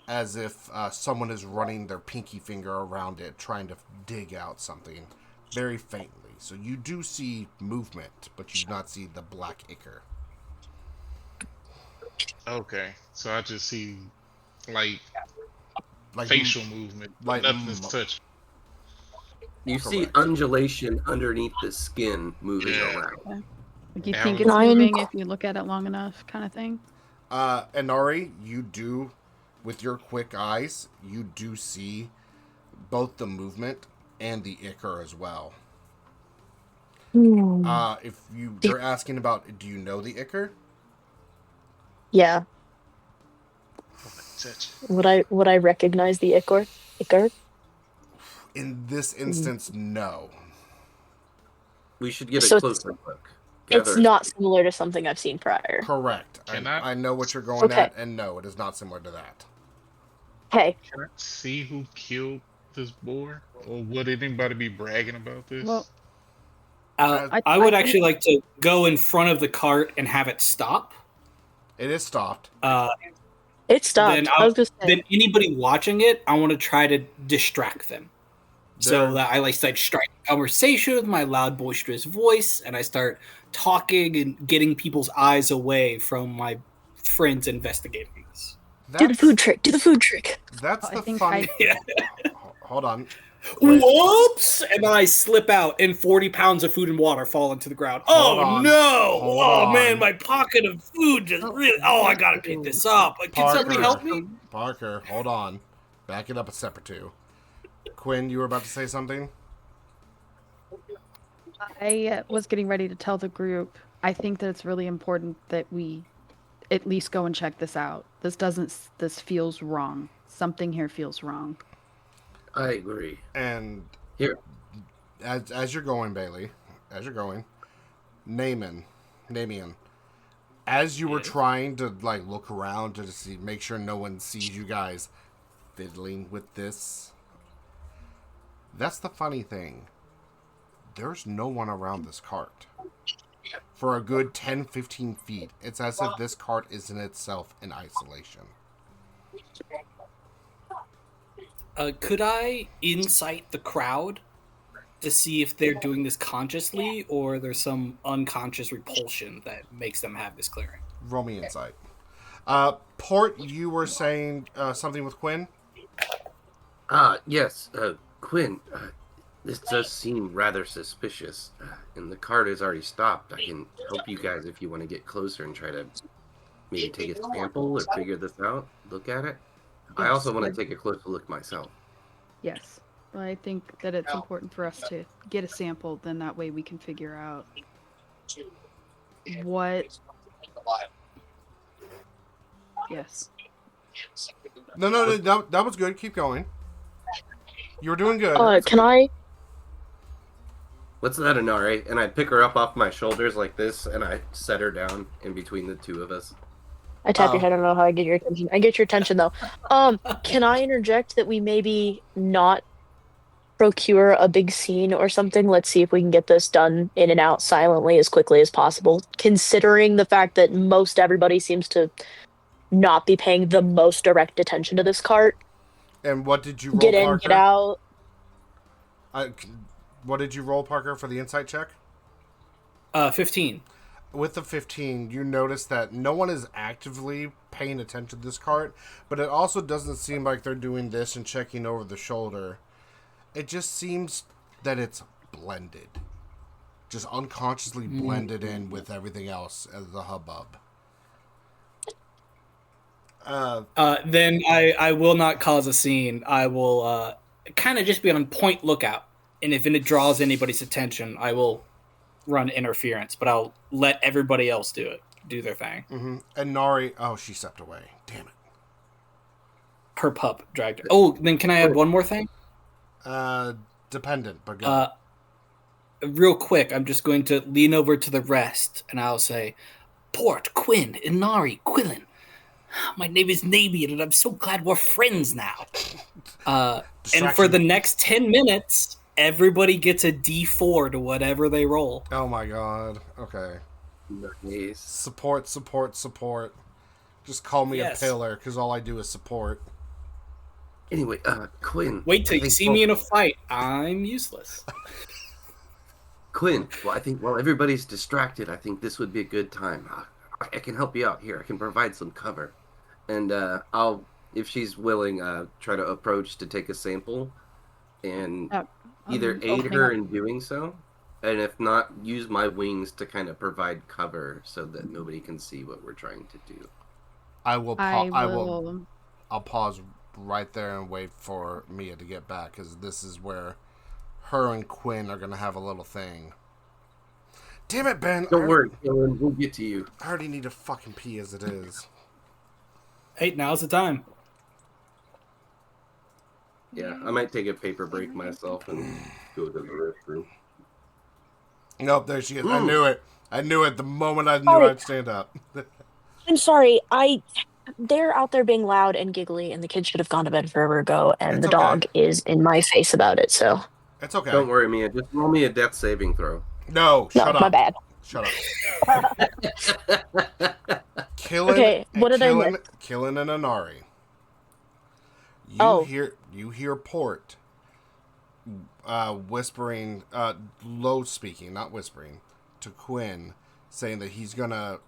as if someone is running their pinky finger around it, trying to dig out something very faintly. So you do see movement, but you do not see the black ichor. Okay, so I just see like Like facial movement, like nothing's touching. You see Correct. undulation underneath the skin moving Yeah. around. Like you Yeah, think I it's was- moving if you look at it long enough, kind of thing. Inari, you do, with your quick eyes, you do see both the movement and the ichor as well. If you're asking about, do you know the ichor? Yeah. touch. Would I recognize the ichor? Ichor? In this instance, no. We should get So a it's- closer look. It's Gather- not similar to something I've seen prior. Correct. Can I I- know what you're going Okay. at, and no, it is not similar to that. Hey, Can I see who killed this boar? Or would anybody be bragging about this? Well, I would actually like to go in front of the cart and have it stop. It is stopped. it stopped. Then I was just saying. Then anybody watching it, I want to try to distract them. So that I like strike a conversation with my loud, boisterous voice, and I start talking and getting people's eyes away from my friends investigating this. Do the food trick. Do the food trick. That's I the think funny. Yeah. Hold on. Whoops! And then I slip out, and 40 pounds of food and water fall into the ground. Hold Oh on. no! Hold Oh on. man, my pocket of food just really. Oh, I gotta pick this up. Can somebody help me? Parker, hold on. Back it up a step or two. Quinn, you were about to say something? I was getting ready to tell the group. I think that it's really important that we at least go and check this out. This feels wrong. Something here feels wrong. I agree. And Here. as you're going, Bailey, as you're going, Nemean, as you were trying to like look around to see, make sure no one sees you guys fiddling with this. That's the funny thing. There's no one around this cart. For a good 10-15 feet, it's as if this cart is in itself in isolation. Could I insight the crowd to see if they're doing this consciously or there's some unconscious repulsion that makes them have this clearing? Roll me insight. Port, you were saying something with Quinn? Yes, Quinn, this does seem rather suspicious, and the cart is already stopped. I can help you guys if you want to get closer and try to maybe take a sample or figure this out, look at it. I also want to take a closer look myself. Yes. But I think that it's important for us to get a sample, then that way we can figure out what. Yes. No, that was good. Keep going. You were doing good. Can I? What's that, Inari? And I pick her up off my shoulders like this, and I set her down in between the two of us. I tap your head. I don't know how I get your attention. I get your attention though. Can I interject that we maybe not procure a big scene or something? Let's see if we can get this done in and out silently as quickly as possible. Considering the fact that most everybody seems to not be paying the most direct attention to this cart. And what did you roll, Get in, Parker? get out. What did you roll, Parker, for the insight check? 15. With the 15, you notice that no one is actively paying attention to this cart, but it also doesn't seem like they're doing this and checking over the shoulder. It just seems that it's blended. Just unconsciously blended in with everything else as the hubbub. Then I will not cause a scene. I will kind of just be on point lookout. And if it draws anybody's attention, I will run interference. But I'll let everybody else do their thing. Mm-hmm. And Nari, oh, she stepped away. Damn it. Her pup dragged her. Oh, then can I add one more thing? Dependent, but go. Real quick, I'm just going to lean over to the rest, and I'll say, Port, Quinn, Inari, Qilynn. My name is Nemean, and I'm so glad we're friends now. And for the next 10 minutes, everybody gets a D4 to whatever they roll. Oh my god. Okay. Nice. Support. Just call me Yes. a pillar, because all I do is support. Anyway, Quinn. Wait till I you think see me in a fight. I'm useless. Quinn, well, I think while everybody's distracted, I think this would be a good time. I can help you out here. I can provide some cover. And I'll, if she's willing, try to approach to take a sample and either aid her in doing so, and if not, use my wings to kind of provide cover so that nobody can see what we're trying to do. I'll pause right there and wait for Mia to get back, because this is where her and Quinn are going to have a little thing. Damn it, Ben! Don't worry, Qilynn, we'll get to you. I already need to fucking pee as it is. Hey, now's the time. Yeah, I might take a paper break myself and go to the restroom. Nope, there she is. I knew it. I knew it the moment I knew Sorry. I'd stand up. I'm sorry. They're out there being loud and giggly, and the kids should have gone to bed forever ago, and It's the okay. dog is in my face about it, so. It's okay. Don't worry, Mia. Just roll me a death saving throw. No, shut No, up. my bad. Shut up. Qilynn, Okay, what did I miss? Qilynn and Inari. You hear Port whispering, low speaking, not whispering, to Quinn, saying that he's gonna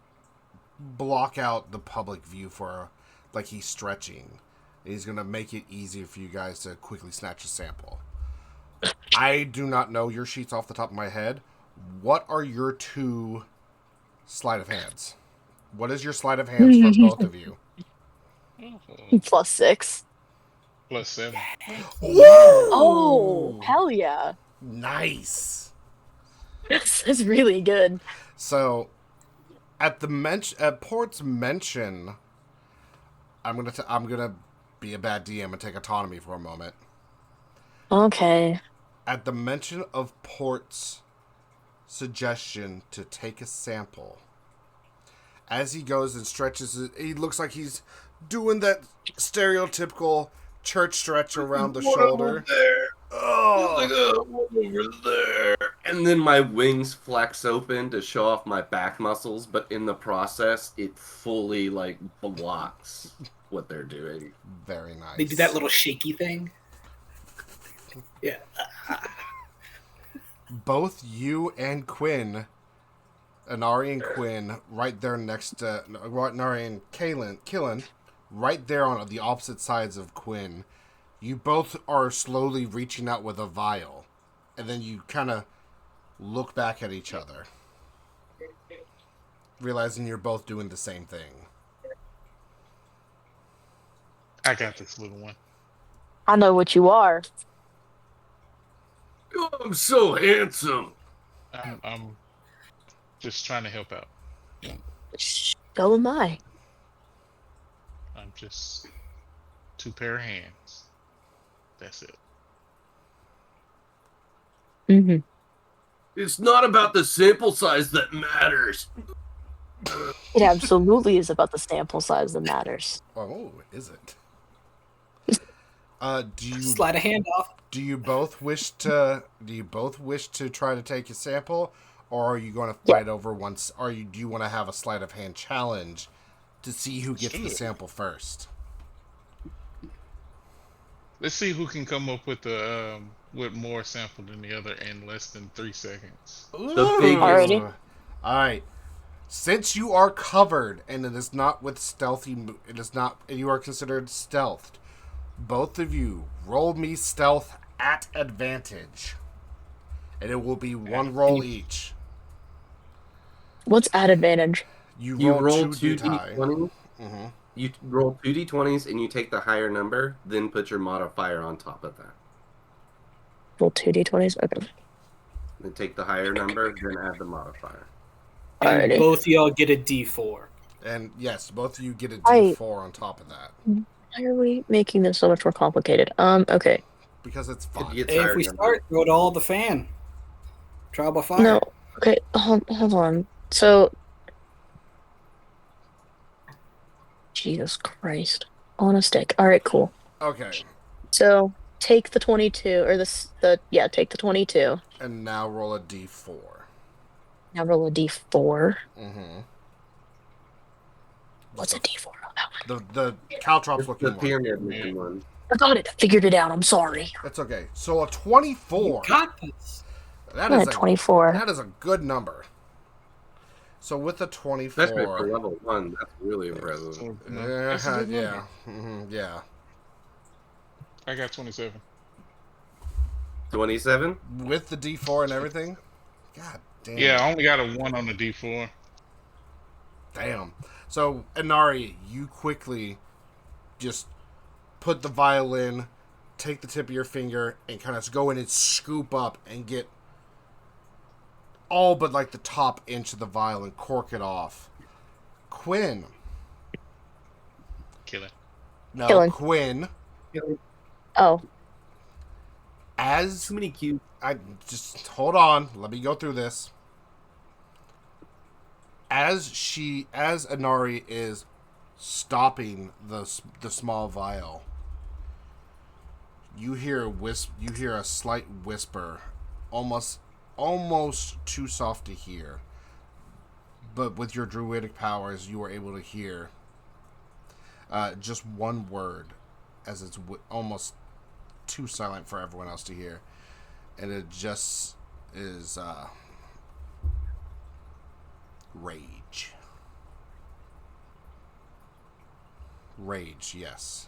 block out the public view for, like he's stretching. And he's gonna make it easier for you guys to quickly snatch a sample. I do not know your sheets off the top of my head. What are your 2 sleight of hands? What is your sleight of hands for both of you? +6. +7. Oh, hell yeah. Nice. This is really good. So, at Port's mention, I'm gonna be a bad DM and take autonomy for a moment. Okay. At the mention of Port's suggestion to take a sample, as he goes and stretches it, he looks like he's doing that stereotypical church stretch around the shoulder. Over there. And then my wings flex open to show off my back muscles, but in the process, it fully like blocks what they're doing. Very nice. They do that little shaky thing. Yeah. Both you and Quinn, Inari and Quinn, right there next to Inari and Qilynn, right there on the opposite sides of Quinn. You both are slowly reaching out with a vial, and then you kind of look back at each other, realizing you're both doing the same thing. I got this little one. I know what you are. I'm so handsome. I'm just trying to help out. So am I. I'm just 2 pair of hands. That's it. Mm-hmm. It's not about the sample size that matters. It absolutely is about the sample size that matters. Oh, is it? Do you Slide a hand off. Do you both wish to try to take a sample, or are you going to fight over once? Do you want to have a sleight of hand challenge to see who gets the sample first? Let's see who can come up with more sample than the other in less than 3 seconds. The biggest. Alrighty. All right. Since you are covered and it is not with stealthy, you are considered stealthed. Both of you roll me stealth at advantage, and it will be 1 roll each. What's at advantage? You roll 2 2 d20s. Mm-hmm. You roll 2 d20s and you take the higher number, then put your modifier on top of that. Roll 2 d20s? Okay. Then take the higher number, then add the modifier. And Alrighty. both of y'all get a D4. And yes, both of you get a D4 on top of that. Why are we making this so much more complicated? Okay. Because it's fun. It gets Hey, higher if we number. start, throw it all at the fan. Trial by fire. No. Okay, hold on. So... Jesus Christ. On a stick. Alright, cool. Okay. So, take the 22, or take the 22. And now roll a D4. Now roll a d4. Mm-hmm. What's a d4 on that one? The caltrops The looking one. pyramid looking one. I got it. I figured it out. I'm sorry. That's okay. So a 24. Got this. That I is got a 24. That is a good number. So with the 24. Especially for level 1, that's really impressive. That's a good Yeah. number. Mm-hmm, yeah. I got 27. 27? With the D4 and everything? God damn. Yeah, I only got a 1 on the D4. Damn. So, Inari, you quickly just put the violin, take the tip of your finger, and kind of go in and scoop up and get all but like the top inch of the vial and cork it off. Quinn. Kill it. No, Qilynn. Quinn. Oh. As Too many cubes. I just hold on, let me go through this. As Inari is stopping the small vial, you hear a slight whisper, almost too soft to hear. But with your druidic powers, you are able to hear just one word, as it's almost too silent for everyone else to hear, and it just is rage. Rage, yes.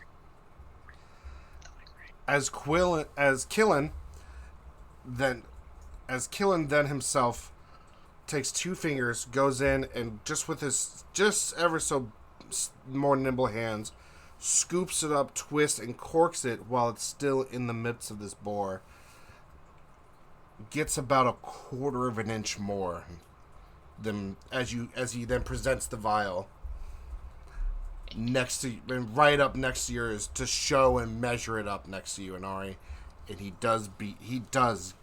As Qilynn then himself takes 2 fingers, goes in, and just with his ever so more nimble hands, scoops it up, twists, and corks it while it's still in the midst of this boar. Gets about a quarter of an inch more than as he then presents the vial next to and right up next to yours to show and measure it up next to you, Inari, and he does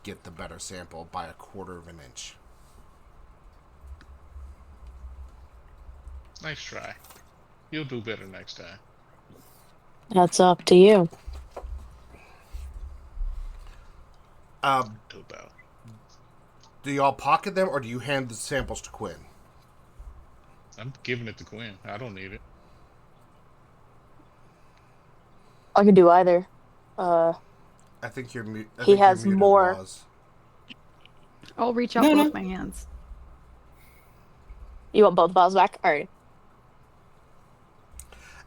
get the better sample by a quarter of an inch. Nice try. You'll do better next time. That's up to you. Do about. Do y'all pocket them, or do you hand the samples to Quinn? I'm giving it to Quinn. I don't need it. I can do either. I think you're muted. He has more. Wazz. I'll reach out with my hands. You want both vials back? All right.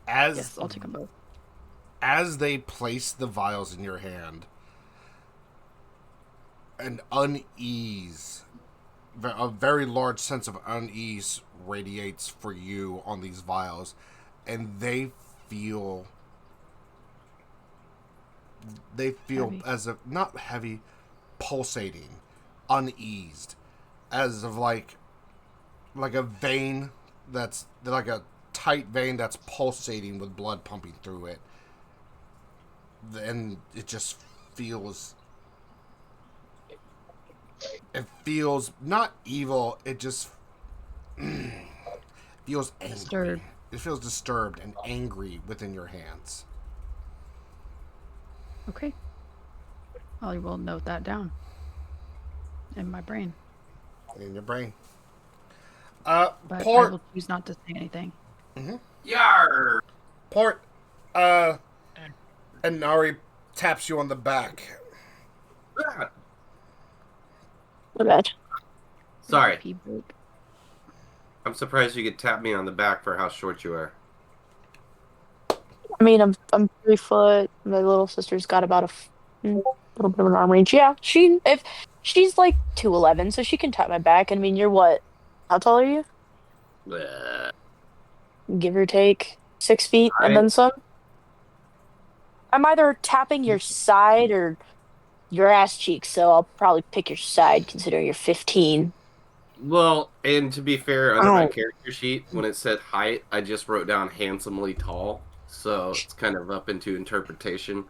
Yes, I'll take them both. As they place the vials in your hand, an a very large sense of unease radiates for you on these vials, and they feel Heavy. as if not heavy, pulsating, uneased, as of like a vein that's like a tight vein that's pulsating with blood pumping through it, and it just feels not evil, it just feels angry. Disturbed. It feels disturbed and angry within your hands. Okay. I will note that down. In my brain. In your brain. But I Port. will choose not to say anything. Yar! Port. And Nari taps you on the back. Ah, My bad. sorry. Pee break. I'm surprised you could tap me on the back for how short you are. I mean, I'm 3 foot. My little sister's got about a little bit of an arm range. Yeah, she's like 2'11", so she can tap my back. I mean, you're what? How tall are you? Bleh. Give or take 6 feet and then some. I'm either tapping your side or your ass cheeks, so I'll probably pick your side considering you're 15. Well, and to be fair, under my character sheet, when it said height, I just wrote down handsomely tall. So it's kind of up into interpretation.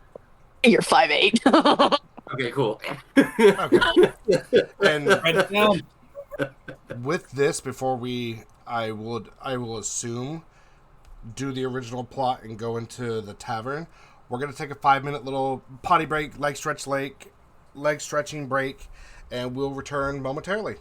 You're 5'8". Okay, cool. Okay. And Write it down. with this, before I will assume, do the original plot and go into the tavern. We're gonna take a 5-minute little potty break, leg stretching break, and we'll return momentarily.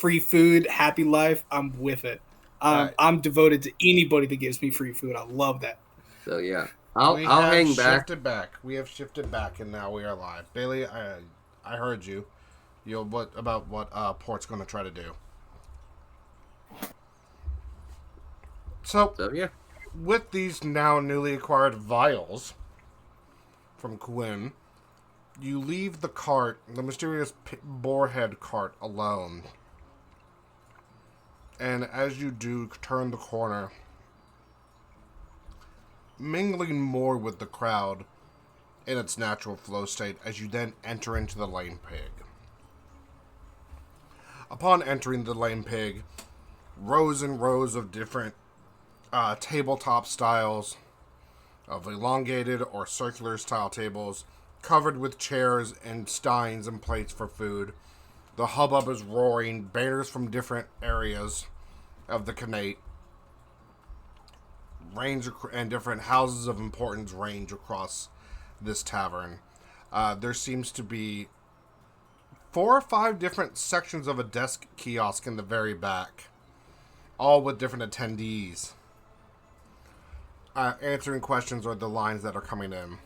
free food, happy life, I'm with it. Right. I'm devoted to anybody that gives me free food. I love that. So yeah, I'll hang back. We have shifted back, and now we are live. Bailey, I heard you. What about what Port's going to try to do? So yeah, with these now newly acquired vials from Quinn, you leave the cart, the mysterious boarhead cart, alone. And as you do turn the corner, mingling more with the crowd in its natural flow state as you then enter into the Lame Pig. Upon entering the Lame Pig, rows and rows of different tabletop styles of elongated or circular style tables covered with chairs and steins and plates for food. The hubbub is roaring. Banners from different areas of the Khanate range, and different houses of importance range across this tavern. There seems to be 4 or 5 different sections of a desk kiosk in the very back, all with different attendees answering questions or the lines that are coming in.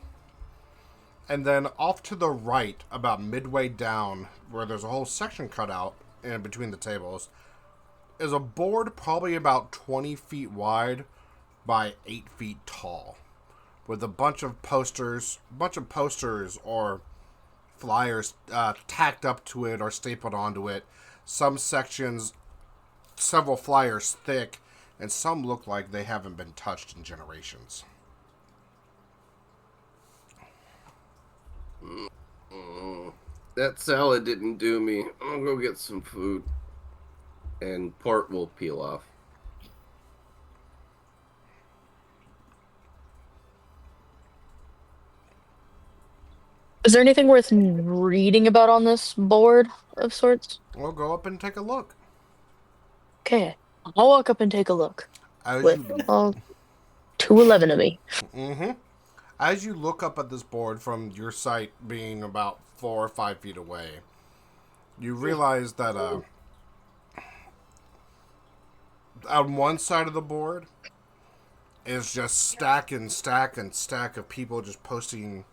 And then off to the right, about midway down, where there's a whole section cut out in between the tables, is a board probably about 20 feet wide by 8 feet tall, with a bunch of posters or flyers tacked up to it or stapled onto it. Some sections, several flyers thick, and some look like they haven't been touched in generations. That salad didn't do me. I'm gonna go get some food. And Port will peel off. Is there anything worth reading about on this board of sorts? We'll go up and take a look. Okay, I'll walk up and take a look. As With all 211 of me. Mm-hmm. As you look up at this board from your sight being about 4 or 5 feet away, you realize that on one side of the board is just stack and stack and stack of people just posting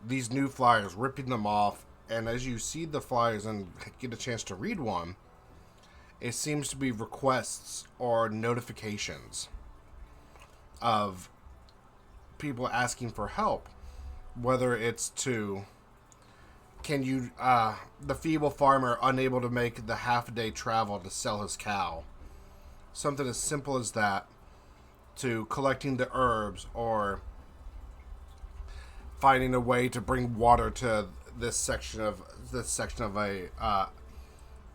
these new flyers, ripping them off. And as you see the flyers and get a chance to read one, it seems to be requests or notifications of people asking for help, whether it's to the feeble farmer unable to make the half-day travel to sell his cow, something as simple as that, to collecting the herbs or finding a way to bring water to this section of a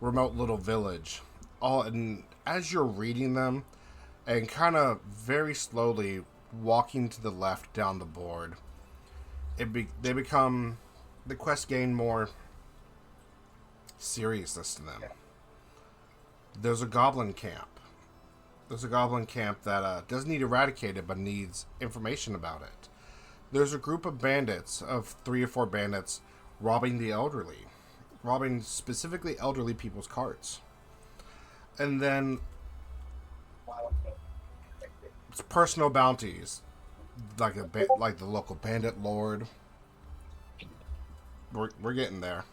remote little village. All, and as you're reading them and kind of very slowly walking to the left down the board, the quests gain more seriousness to them. There's a goblin camp. That doesn't need eradicated, but needs information about it. There's a group of bandits, of 3 or 4 bandits, robbing the elderly. Robbing specifically elderly people's carts. And then it's personal bounties, like the local bandit lord. We're getting there.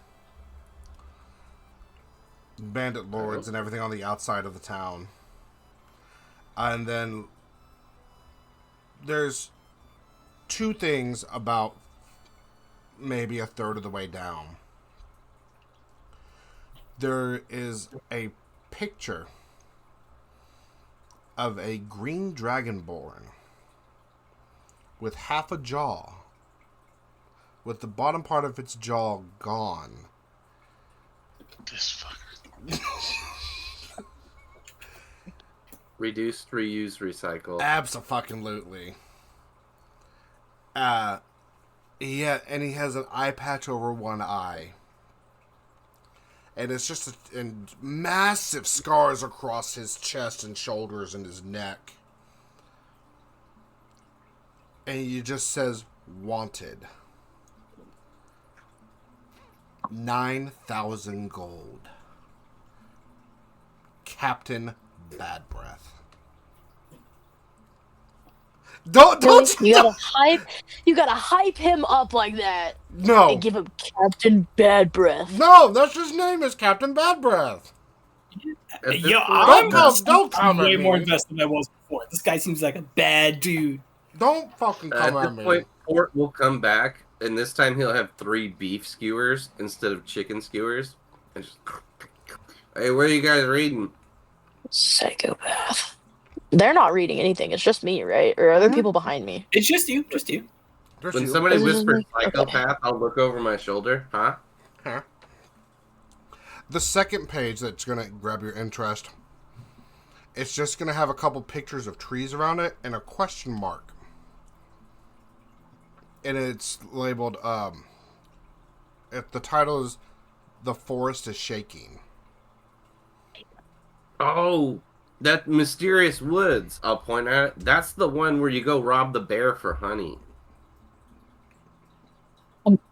Bandit lords and everything on the outside of the town. And then there's 2 things about maybe a third of the way down. There is a picture of a green dragonborn with half a jaw, with the bottom part of its jaw gone. This fucker. Reduce, reuse, recycle. Abso-fucking-lutely. And he has an eye patch over one eye. And it's just and massive scars across his chest and shoulders and his neck. And he just says, wanted. 9,000 gold. Captain Bad Breath. Don't You gotta hype him up like that no and give him Captain Bad Breath. no. That's his name is Captain Bad Breath. At this Yeah, point, Don't come I'm way at more me. invested than I was before. This guy seems like a bad dude. Don't fucking come at at this me. point, Port will come back, and this time he'll have 3 beef skewers instead of chicken skewers. And just, hey, what are you guys reading? Psychopath. They're not reading anything. It's just me, right? Or are there people behind me? It's just you. Just you. There's When you. somebody Is it whispers just me? Okay. psychopath, I'll look over my shoulder. Huh? Huh? The second page that's going to grab your interest, it's just going to have a couple pictures of trees around it and a question mark. And it's labeled, if the title is The Forest is Shaking. Oh, that mysterious woods. I'll point at it. That's the one where you go rob the bear for honey.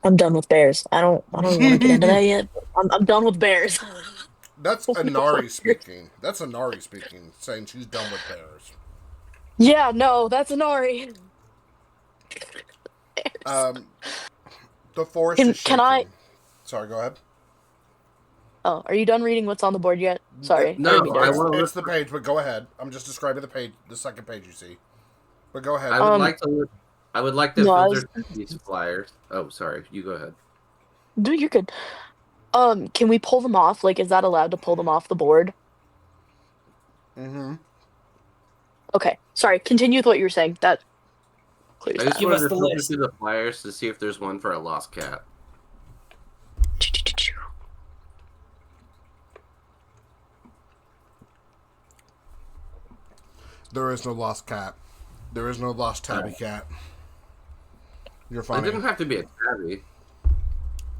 I'm done with bears. I don't want to get into that yet. I'm done with bears. That's Inari speaking. That's Inari speaking, saying she's done with bears. Yeah, no, that's Inari. The Forest is Shaking. Can I? Sorry, go ahead. Oh, are you done reading what's on the board yet? Sorry. No, didn't mean to I interrupt. will. It's the page, but go ahead. I'm just describing the page, the second page you see. But go ahead. I would like to. I would like to No, I filter these flyers. Oh, sorry. You go ahead. Dude, you're good. Can we pull them off? Like, is that allowed to pull them off the board? Mm-hmm. Okay. Sorry. Continue with what you were saying. That clears I that. just Give wanted us to the filter list. through the flyers to see if there's one for a lost cat. There is no lost cat. There is no lost tabby cat. You're It fine. didn't have to be a tabby.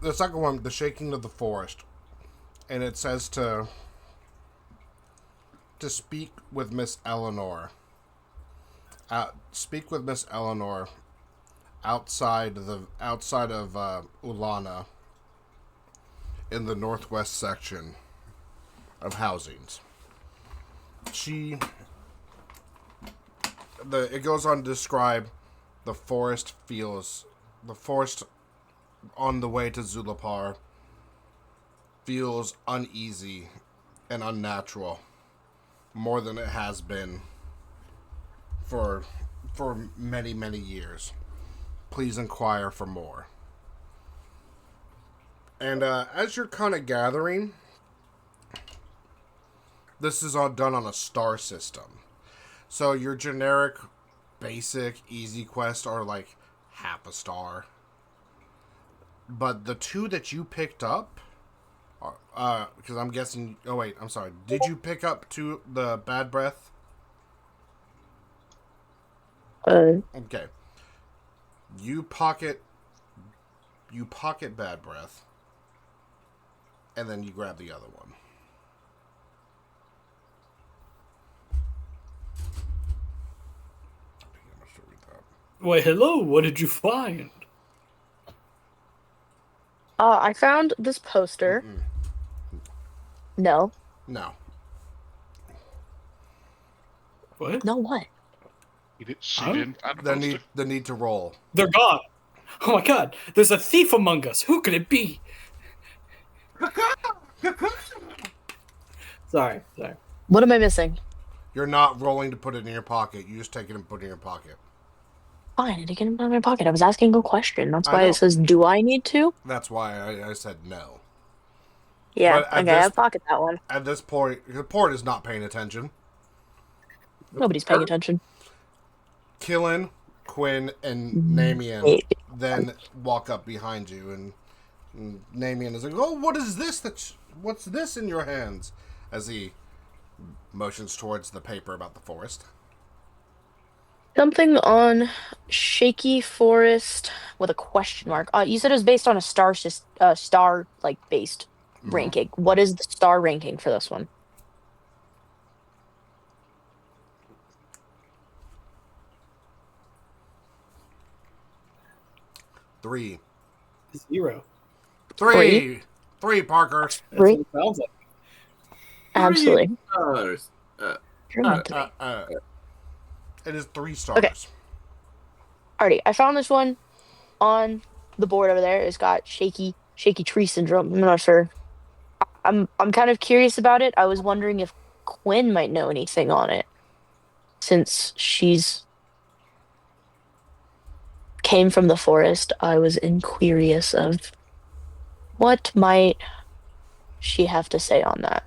The second one, The Shaking of the Forest. And it says to speak with Miss Elenor. Speak with Miss Elenor outside of Ullanna in the northwest section of housings. It goes on to describe the forest on the way to Zulapar feels uneasy and unnatural more than it has been for many, many years. Please inquire for more. And as you're kind of gathering, this is all done on a star system. So your generic, basic, easy quests are like half a star. But the 2 that you picked up, because I'm guessing... Oh, wait, I'm sorry. Did you pick up the Bad Breath? Okay. You pocket Bad Breath, and then you grab the other one. Why, hello. What did you find? I found this poster. No. No. What? No, what? She didn't find a poster. The need to roll. They're gone. Oh my god. There's a thief among us. Who could it be? Sorry. What am I missing? You're not rolling to put it in your pocket. You just take it and put it in your pocket. Fine, I didn't get it out of my pocket. I was asking a question. That's I why know. it says, do I need to? That's why I said no. Yeah, But at okay, this- I've pocket that one. At this point, the port is not paying attention. Nobody's paying attention. Qilynn, Quinn, and Nemean Maybe. then walk up behind you, and Nemean is like, "Oh, what is this? What's this in your hands?" As he motions towards the paper about the forest. Something on Shaky Forest with a question mark. You said it was based on a star like based ranking. What is the star ranking for this one? Three, 0. Parker. That's what it sounds like. Absolutely. stars. You're meant to be. It is 3 stars. Okay. Alrighty, I found this one on the board over there. It's got shaky tree syndrome. I'm not sure. I'm kind of curious about it. I was wondering if Quinn might know anything on it, since she's came from the forest. I was curious of what might she have to say on that,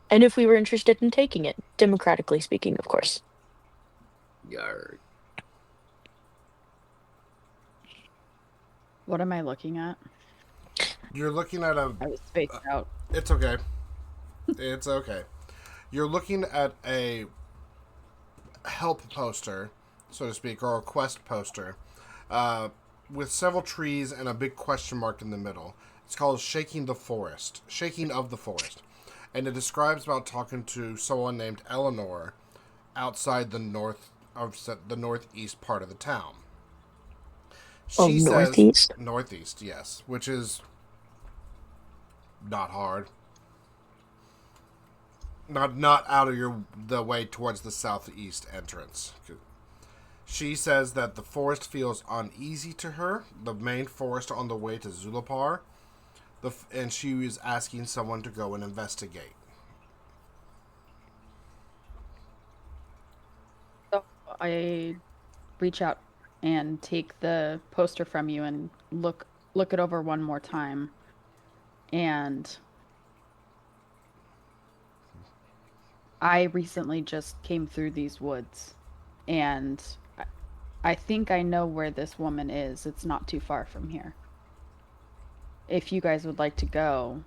and if we were interested in taking it, democratically speaking, of course. Yarg. What am I looking at? You're looking at a... I was spaced out. It's okay. It's okay. You're looking at a help poster, so to speak, or a quest poster, with several trees and a big question mark in the middle. It's called Shaking of the Forest. And it describes about talking to someone named Elenor outside the northeast part of the town. She says, Northeast? Northeast, yes. Which is not hard. Not out of the way towards the southeast entrance. She says that the forest feels uneasy to her, the main forest on the way to Zulapar, and she is asking someone to go and investigate. So I reach out and take the poster from you and look it over one more time. And I recently just came through these woods, and I think I know where this woman is. It's not too far from here. If you guys would like to go,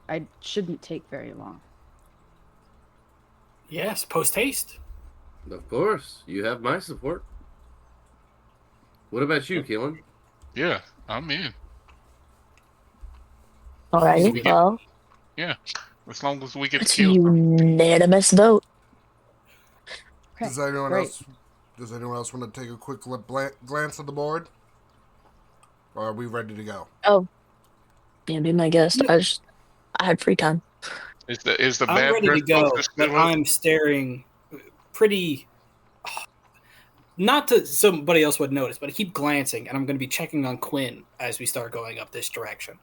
I shouldn't take very long. Yes, post haste. Of course, you have my support. What about you, Qilynn? Yeah, I'm in. Alrighty, well, Yeah, as long as we get it's to a kill them. unanimous vote. Okay, Does anyone great. else want to take a quick glance at the board? Or are we ready to go? Oh, yeah, be my guest. I had free time. Is the I'm bad ready to breath go, poster but still up? I'm staring pretty. Not to somebody else would notice, but I keep glancing, and I'm going to be checking on Quinn as we start going up this direction.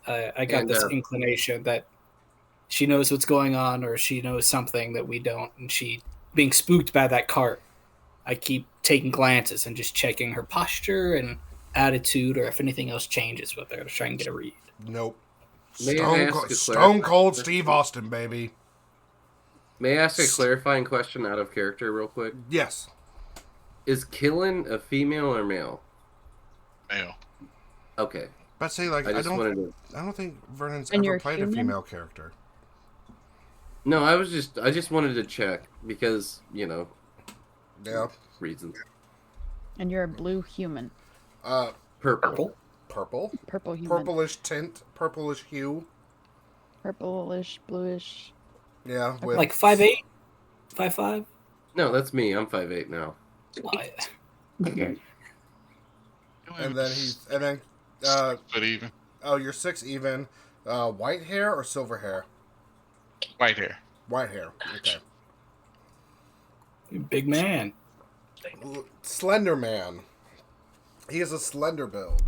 I got this inclination that she knows what's going on, or she knows something that we don't, and she being spooked by that cart. I keep taking glances and just checking her posture and attitude, or if anything else changes with her to try and get a read. Nope. May I ask a Stone Cold clarifying Steve Austin, baby. May I ask a clarifying question out of character real quick? Yes. Is Qilynn a female or male? Male. Okay. But say, like, I I just wanted to... don't think Vernon's And ever you're played human? a female character. No, I just wanted to check because, Yeah. reasons. And you're a blue human. Purple. Purple. Purple human. Purplish tint. Purplish hue. Purplish, bluish. Yeah. With, Like 5'8", 5'5". No, that's me. I'm 5'8" now. and then But even you're 6 even. White hair or silver hair? white hair. White hair. Okay. Big man. Slender man. He has a slender build.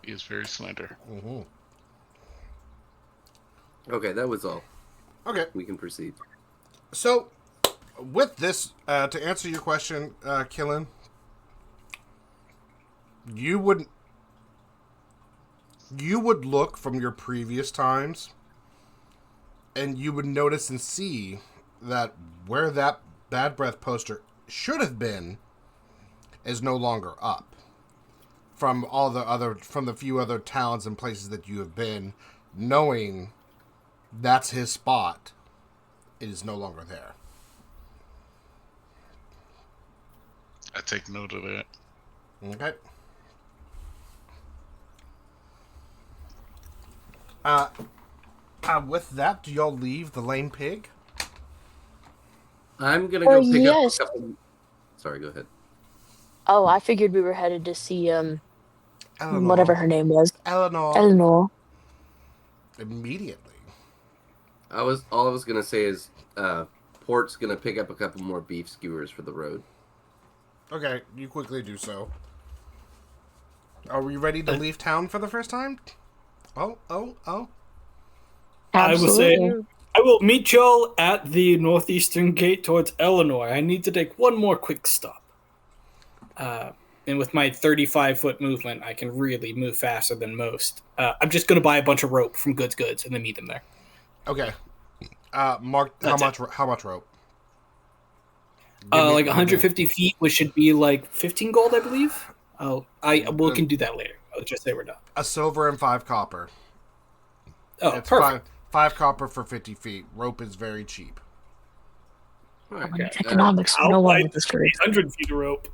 He is very slender. Mm-hmm. Okay, that was all. Okay. We can proceed. So, with this, to answer your question, Qilynn, you would look from your previous times, and you would notice and see that where that bad breath poster should have been is no longer up. From the few other towns and places that you have been, knowing that's his spot, it is no longer there. I take note of that. Okay. With that, do y'all leave the lame pig? I'm gonna go pick yes. up a couple... Sorry, go ahead. Oh, I figured we were headed to see Elenor. whatever her name was. Elenor. Elenor. Immediately. all I was gonna say is Port's gonna pick up a couple more beef skewers for the road. Okay, you quickly do so. Are we ready to leave town for the first time? Oh. I will say, Absolutely. I will meet y'all at the northeastern gate towards Elenor. I need to take one more quick stop. And with my 35-foot movement, I can really move faster than most. I'm just going to buy a bunch of rope from Goods and then meet them there. Okay. Mark, how much rope? Like 150 feet, which should be like 15 gold, I believe. We can do that later. I'll just say we're done. A silver and 5 copper. Oh, It's perfect. 5 copper for 50 feet. Rope is very cheap. Okay. Economics for no one with this group. 100 feet of rope.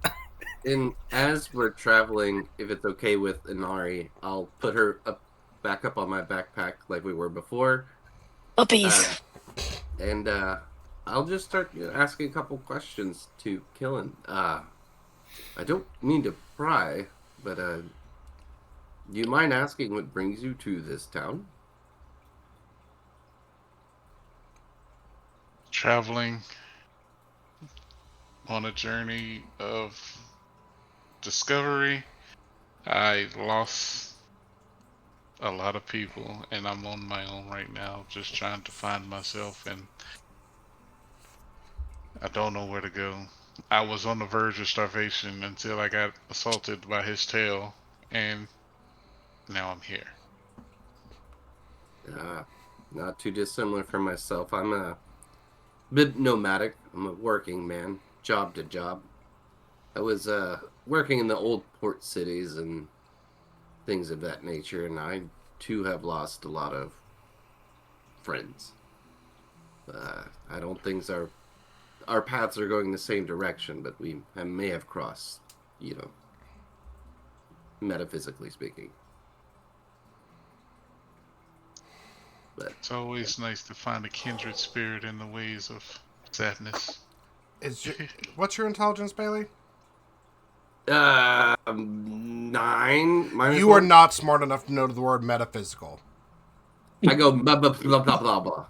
And as we're traveling, if it's okay with Inari, I'll put her back up on my backpack like we were before. Puppies. And I'll just start asking a couple questions to Qilynn. I don't mean to pry, but do you mind asking what brings you to this town? Traveling on a journey of discovery. I lost a lot of people, and I'm on my own right now, just trying to find myself, and I don't know where to go. I was on the verge of starvation until I got assaulted by his tail, and now I'm here. Not too dissimilar from myself. I'm a bit nomadic. I'm a working man, job to job. I was working in the old port cities and things of that nature, and I too have lost a lot of friends. I don't think our paths are going the same direction, but we may have crossed, metaphysically speaking. But It's always nice to find a kindred spirit in the ways of sadness. What's your intelligence, Bailey? 9 minus You are not smart enough to know the word metaphysical. I go blah blah blah blah blah blah.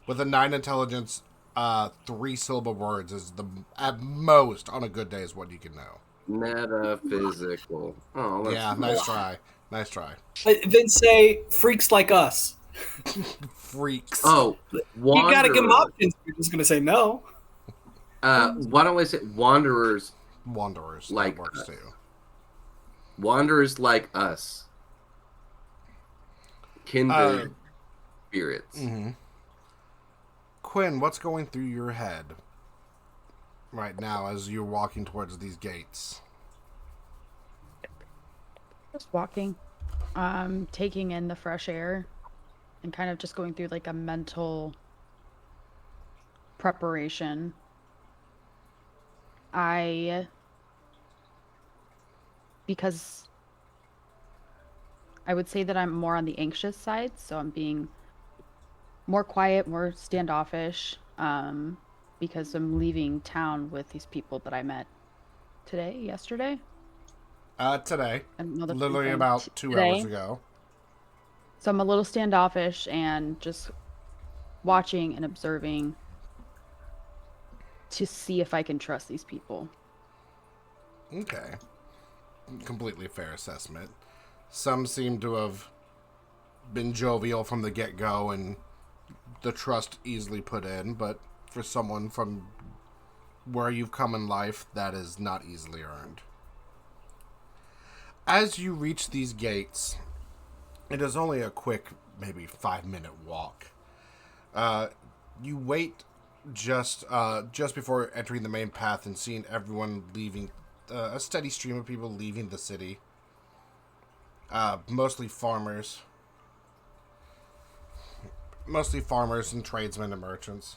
With a 9 intelligence, 3-syllable words is at most on a good day is what you can know. Metaphysical. Oh, that's Yeah, nice try. Nice try. Then say freaks like us. Freaks. Oh, You gotta give them options. You're just gonna say no. Why don't I say wanderers? Wanderers. Like that works us. too. Wanderers like us. Kindred spirits. Mm-hmm. Quinn, what's going through your head right now as you're walking towards these gates? Just walking, taking in the fresh air, and kind of just going through like a mental preparation. Because I would say that I'm more on the anxious side, so I'm being more quiet, more standoffish, because I'm leaving town with these people that I met yesterday. Today. Another Literally thing about 2 today. hours ago. So I'm a little standoffish and just watching and observing to see if I can trust these people. Okay. Completely fair assessment. Some seem to have been jovial from the get-go and the trust easily put in, but for someone from where you've come in life, that is not easily earned. As you reach these gates, it is only a quick, maybe 5-minute walk. You wait just before entering the main path and seeing everyone leaving, a steady stream of people leaving the city. Mostly farmers and tradesmen and merchants.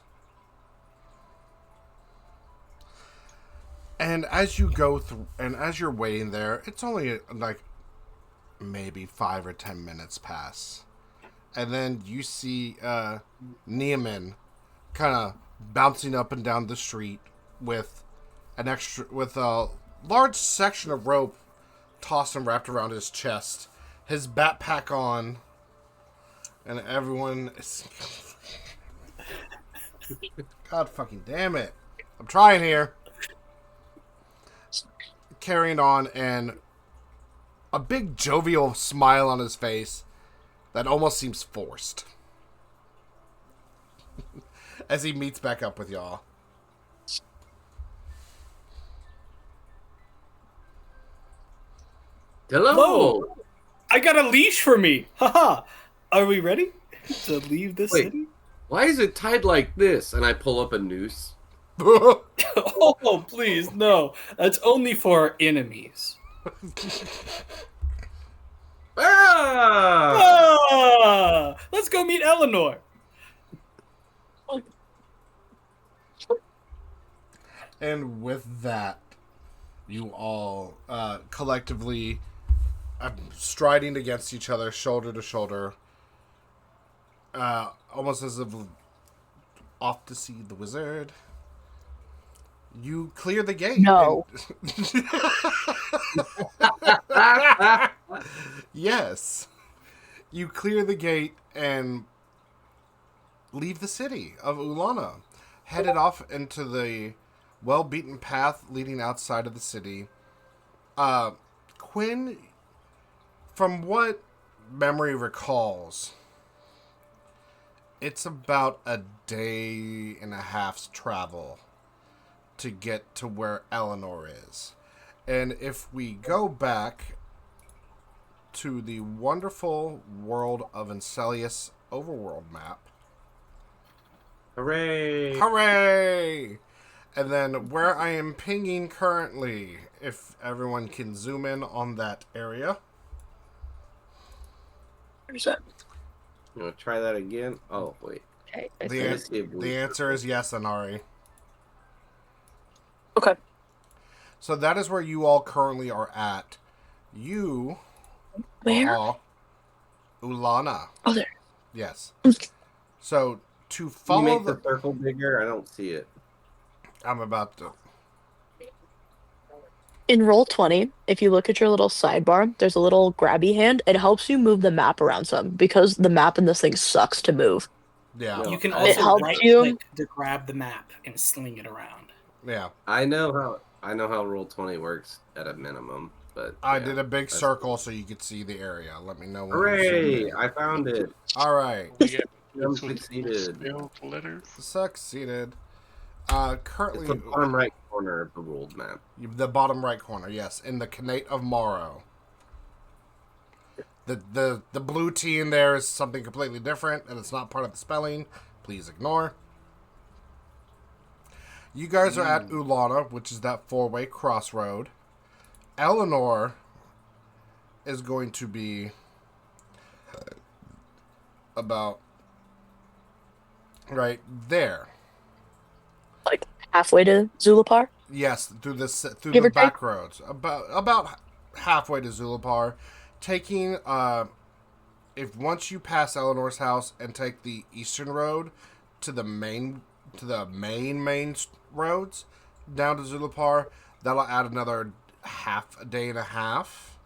And as you go through, and as you're waiting there, it's only like maybe 5 or 10 minutes pass. And then you see Nemean kind of bouncing up and down the street with a large section of rope tossed and wrapped around his chest, his backpack on, and everyone is God fucking damn it. I'm trying here. Carrying on, and a big jovial smile on his face that almost seems forced. As he meets back up with y'all. Hello. Whoa! I got a leash for me! Haha! Are we ready to leave this Wait. city? Why is it tied like this? And I pull up a noose. Oh, please, no. That's only for our enemies. Ah! Ah! Let's go meet Elenor. And with that, you all collectively striding against each other, shoulder to shoulder, almost as if off to see the wizard. You clear the gate. No. and- yes. You clear the gate and leave the city of Ullanna. Headed off into the well-beaten path leading outside of the city. Quinn, from what memory recalls, it's about a day and a half's travel to get to where Elenor is. And if we go back to the wonderful world of Incellius overworld map. Hooray! Hooray! And then where I am pinging currently, if everyone can zoom in on that area. Where's that? You want to try that again? Oh, wait. Okay. The answer is yes, Inari. Okay. So that is where you all currently are at. You Where? are Ullanna. Oh, there. Yes. So to Can you follow make the circle bigger? I don't see it. I'm about to. In Roll20, if you look at your little sidebar, there's a little grabby hand. It helps you move the map around some because the map in this thing sucks to move. Yeah. No. You can It also helps right you. click to grab the map and sling it around. Yeah. I know how Roll20 works at a minimum, but I yeah, did a big that's- circle so you could see the area. Let me know when. Hooray! I found it. All right. We got I'm it's with succeeded. spelled letters. Succeeded. It's Currently, the bottom right corner of the world map. the bottom right corner. Yes, in the Khanate of Morrow. The blue T in there is something completely different, and it's not part of the spelling. Please ignore. You guys are at Ullanna, which is that four-way crossroad. Elenor is going to be about right there. Like halfway to Zulapar. Yes, through Give the or take? back roads, about halfway to Zulapar, taking if once you pass Eleanor's house and take the eastern road to the main roads down to Zulapar, that'll add another a day and a half.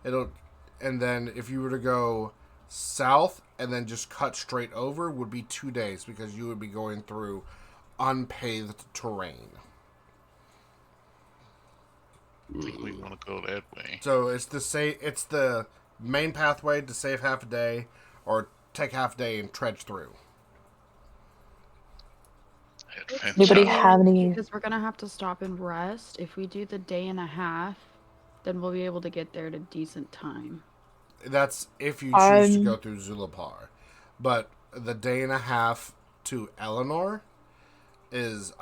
And then if you were to go south and then just cut straight over, would be 2 days because you would be going through unpaved terrain. I think we want to go that way. So it's the main pathway to save half a day, or take half a day and trudge through. Anybody have any? Because we're gonna have to stop and rest. If we do the day and a half, then we'll be able to get there at a decent time. That's if you choose to I'm- go through Zulapar. But the day and a half to Elenor is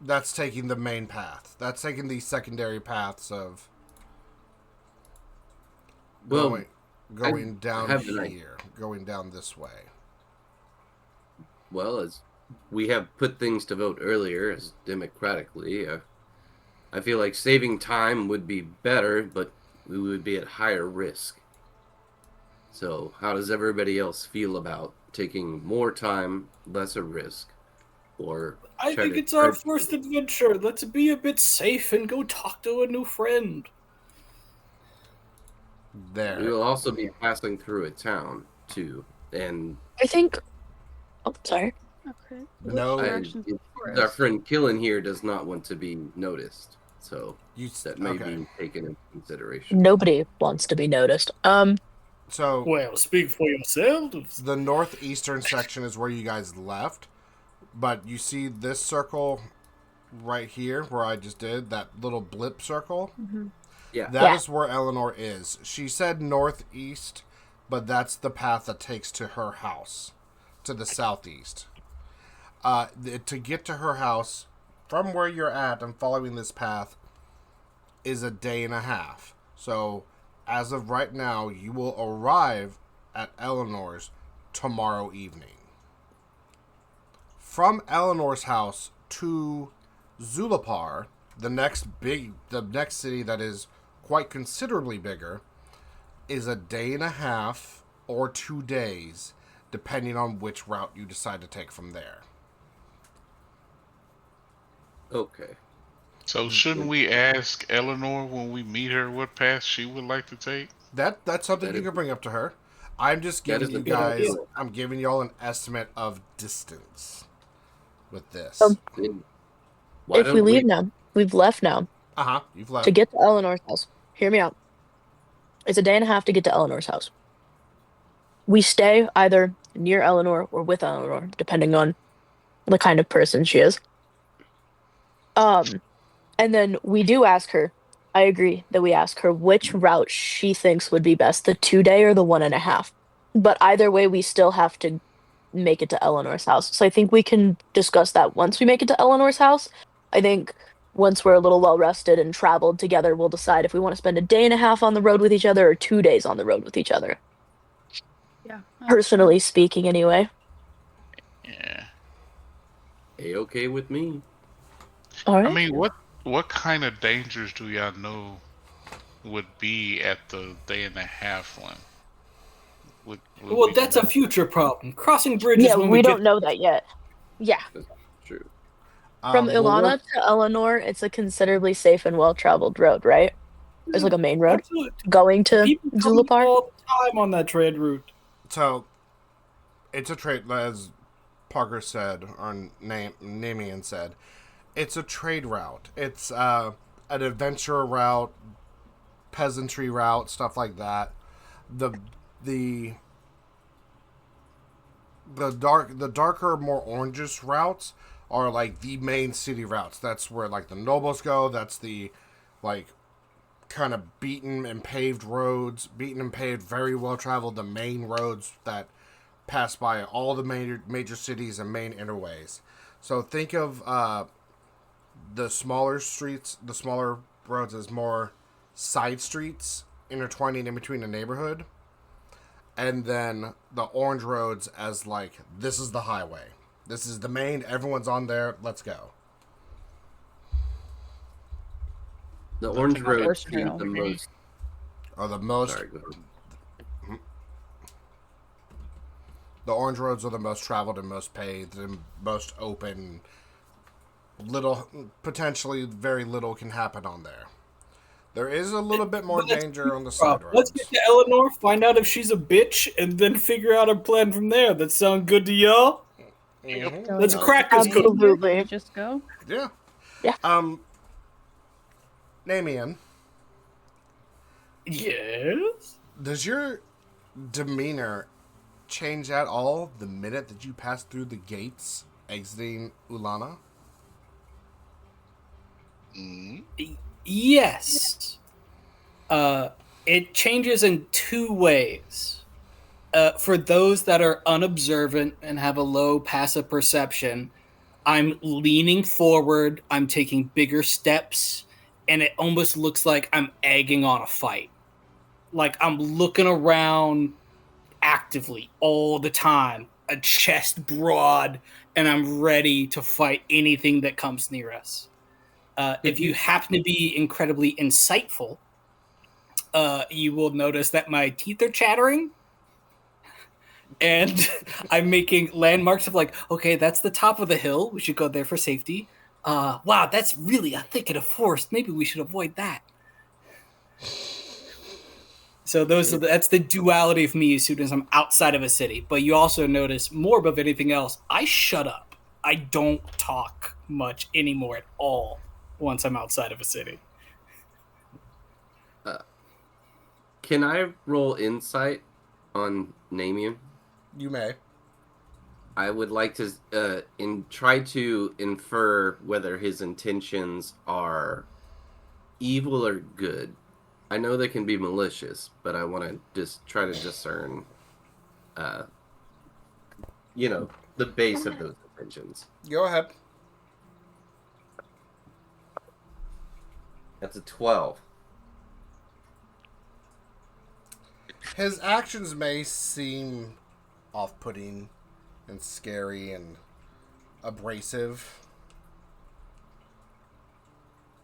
that's taking the main path. That's taking the secondary paths of Well, going down have an idea. here, going down this way. Well, as we have put things to vote earlier, as democratically, I feel like saving time would be better, but we would be at higher risk. So, how does everybody else feel about taking more time, lesser risk, or I try think to it's our trudge- first adventure. Let's be a bit safe and go talk to a new friend. There. We will also be passing through a town too, and I think Oh, sorry. Okay. No. Which direction's the Our forest? friend Qilynn here does not want to be noticed, so You that may okay? be taken into consideration. Nobody wants to be noticed. So Well, speak for yourselves. the northeastern section is where you guys left, but you see this circle right here where I just did that little blip circle. Yeah. That is where Elenor is. She said northeast, but that's the path that takes to her house, to the southeast. To get to her house from where you're at and following this path is a day and a half. So, as of right now, you will arrive at Eleanor's tomorrow evening. From Eleanor's house to Zulapar, the next city that is quite considerably bigger, is a day and a half or 2 days, depending on which route you decide to take from there. Okay. So shouldn't we ask Elenor when we meet her what path she would like to take? That's something That you is- can bring up to her. I'm just That giving is you a good guys. idea. I'm giving y'all an estimate of distance with this. Then why If we don't leave now, we've left now. You've left. To get to Eleanor's house, hear me out. It's a day and a half to get to Eleanor's house. We stay either near Elenor or with Eleanor, depending on the kind of person she is. And then we do ask her. I agree that we ask her which route she thinks would be best, the 2-day or the 1.5. But either way, we still have to make it to Eleanor's house. So I think we can discuss that once we make it to Eleanor's house. I think once we're a little well rested and traveled together, we'll decide if we want to spend a day and a half on the road with each other or 2 days on the road with each other. Yeah. Personally speaking, anyway. Yeah. A-okay with me. All right. I mean, what kind of dangers do y'all know would be at the day and a half one? Would Well, we that's know? a future problem. Crossing bridges Yeah, when we we don't get. know that yet. Yeah. That's true. From well, Ullanna to Elenor, it's a considerably safe and well-traveled road, right? There's like a main road Absolutely. going to People come Zulapar. all the time on that trade route. So, it's a trade, as Parker said, or Nemean said, it's a trade route. It's an adventure route, peasantry route, stuff like that. The darker, more orangish routes are like the main city routes. That's where like the nobles go. That's the like kind of beaten and paved, very well traveled, the main roads that pass by all the major cities and main interways. So think of the smaller streets, the smaller roads as more side streets intertwining in between a neighborhood. And then the orange roads as like, this is the highway. This is the main, everyone's on there, let's go. The orange road Horse seems trail. the most. Or the most, Sorry, go ahead. the orange roads are the most traveled and most paved and most open. Potentially very little can happen on there. There is a little bit more But that's danger on the side Problem. Let's roads. get to Elenor, find out if she's a bitch, and then figure out a plan from there. That sound good to y'all? Mhm. So Let's you crack this just- code. Absolutely. you just go. Yeah. Yeah. Nemean, Yes. does your demeanor change at all the minute that you pass through the gates exiting Ullanna? Yes. It changes in 2 ways. For those that are unobservant and have a low passive perception, I'm leaning forward, I'm taking bigger steps, and it almost looks like I'm egging on a fight. Like I'm looking around actively all the time, a chest broad, and I'm ready to fight anything that comes near us. If you happen to be incredibly insightful, you will notice that my teeth are chattering. And I'm making landmarks of like, okay, that's the top of the hill. We should go there for safety. Wow, that's really a thicket of forest. Maybe we should avoid that. So that's the duality of me as soon as I'm outside of a city. But you also notice more above anything else, I shut up. I don't talk much anymore at all once I'm outside of a city. Can I roll insight on Nemean? You may. I would like to try to infer whether his intentions are evil or good. I know they can be malicious, but I want to just try to discern, the base of those intentions. Go ahead. That's a 12. His actions may seem off-putting and scary and abrasive,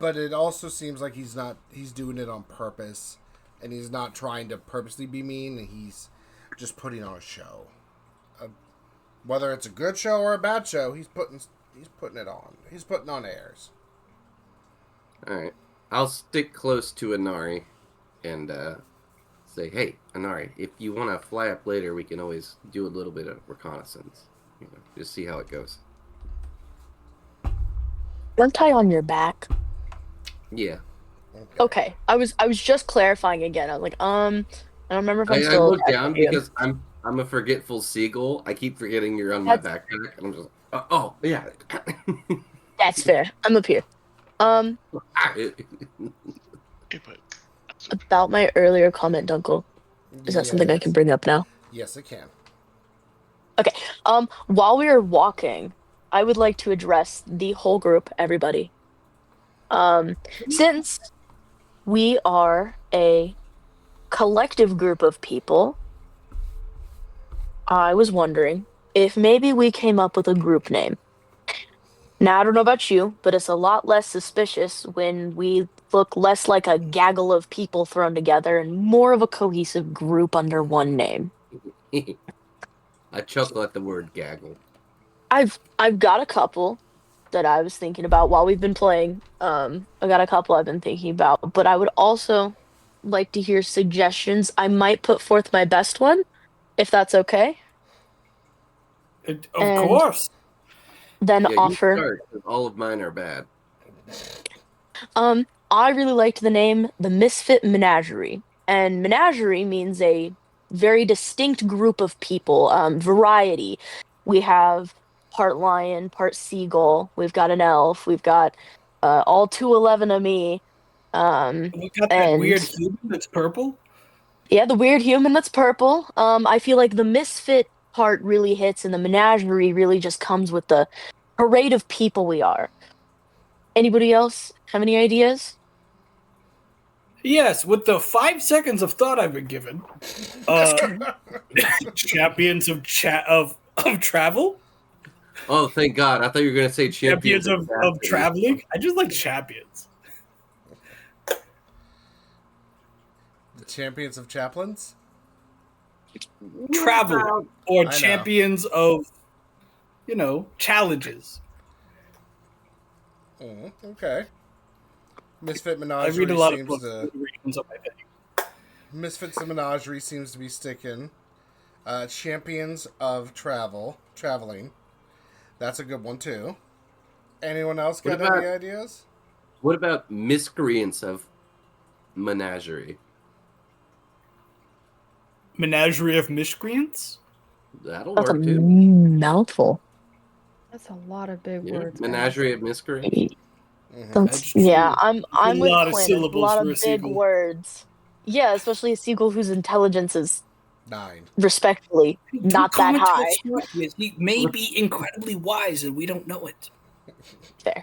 but it also seems like he's doing it on purpose, and he's not trying to purposely be mean, and he's just putting on a show. Whether it's a good show or a bad show, he's putting it on. He's putting on airs. All right. I'll stick close to Inari and say, hey, Inari, if you want to fly up later, we can always do a little bit of reconnaissance. Just see how it goes. Weren't I on your back? Yeah. Okay. I was just clarifying again. I was like, I don't remember if I'm I still. look down because I'm a forgetful seagull. I keep forgetting you're on my backpack, and I'm just oh yeah. That's fair. I'm up here. About my earlier comment, Dunkle. Is that something I can bring up now? Yes, it can. Okay. While we are walking, I would like to address the whole group, everybody. Since we are a collective group of people, I was wondering if maybe we came up with a group name. Now, I don't know about you, but it's a lot less suspicious when we look less like a gaggle of people thrown together and more of a cohesive group under one name. I chuckle at the word gaggle. I've got a couple that I was thinking about while we've been playing. I got a couple I've been thinking about, but I would also like to hear suggestions. I might put forth my best one, if that's okay. Of course. Then Yeah, offer. You start, 'cause all of mine are bad. I really liked the name The Misfit Menagerie. And menagerie means a very distinct group of people, variety. We have part lion, part seagull. We've got an elf. We've got all 211 of me. We got that weird human that's purple. Yeah, the weird human that's purple. I feel like the misfit part really hits, and the menagerie really just comes with the parade of people we are. Anybody else have any ideas? Yes, with the 5 seconds of thought I've been given. Champions of travel? Oh, thank God. I thought you were going to say champions of traveling? I just like champions. The champions of chaplains? Travel. Or champions of, challenges. Okay. Misfit Menagerie I read a lot of seems books. to... Misfits and Menagerie seems to be sticking. Champions of traveling. That's a good one too. Anyone else got any ideas? What about miscreants of menagerie? Menagerie of miscreants? That'll That's work a too. mouthful. That's a lot of big words. Menagerie of miscreants. Yeah, I'm with lot of Quinn. syllables A lot for of a big seagull. words. Yeah, especially a seagull whose intelligence is 9. respectfully not that high. He may be incredibly wise and we don't know it. Fair.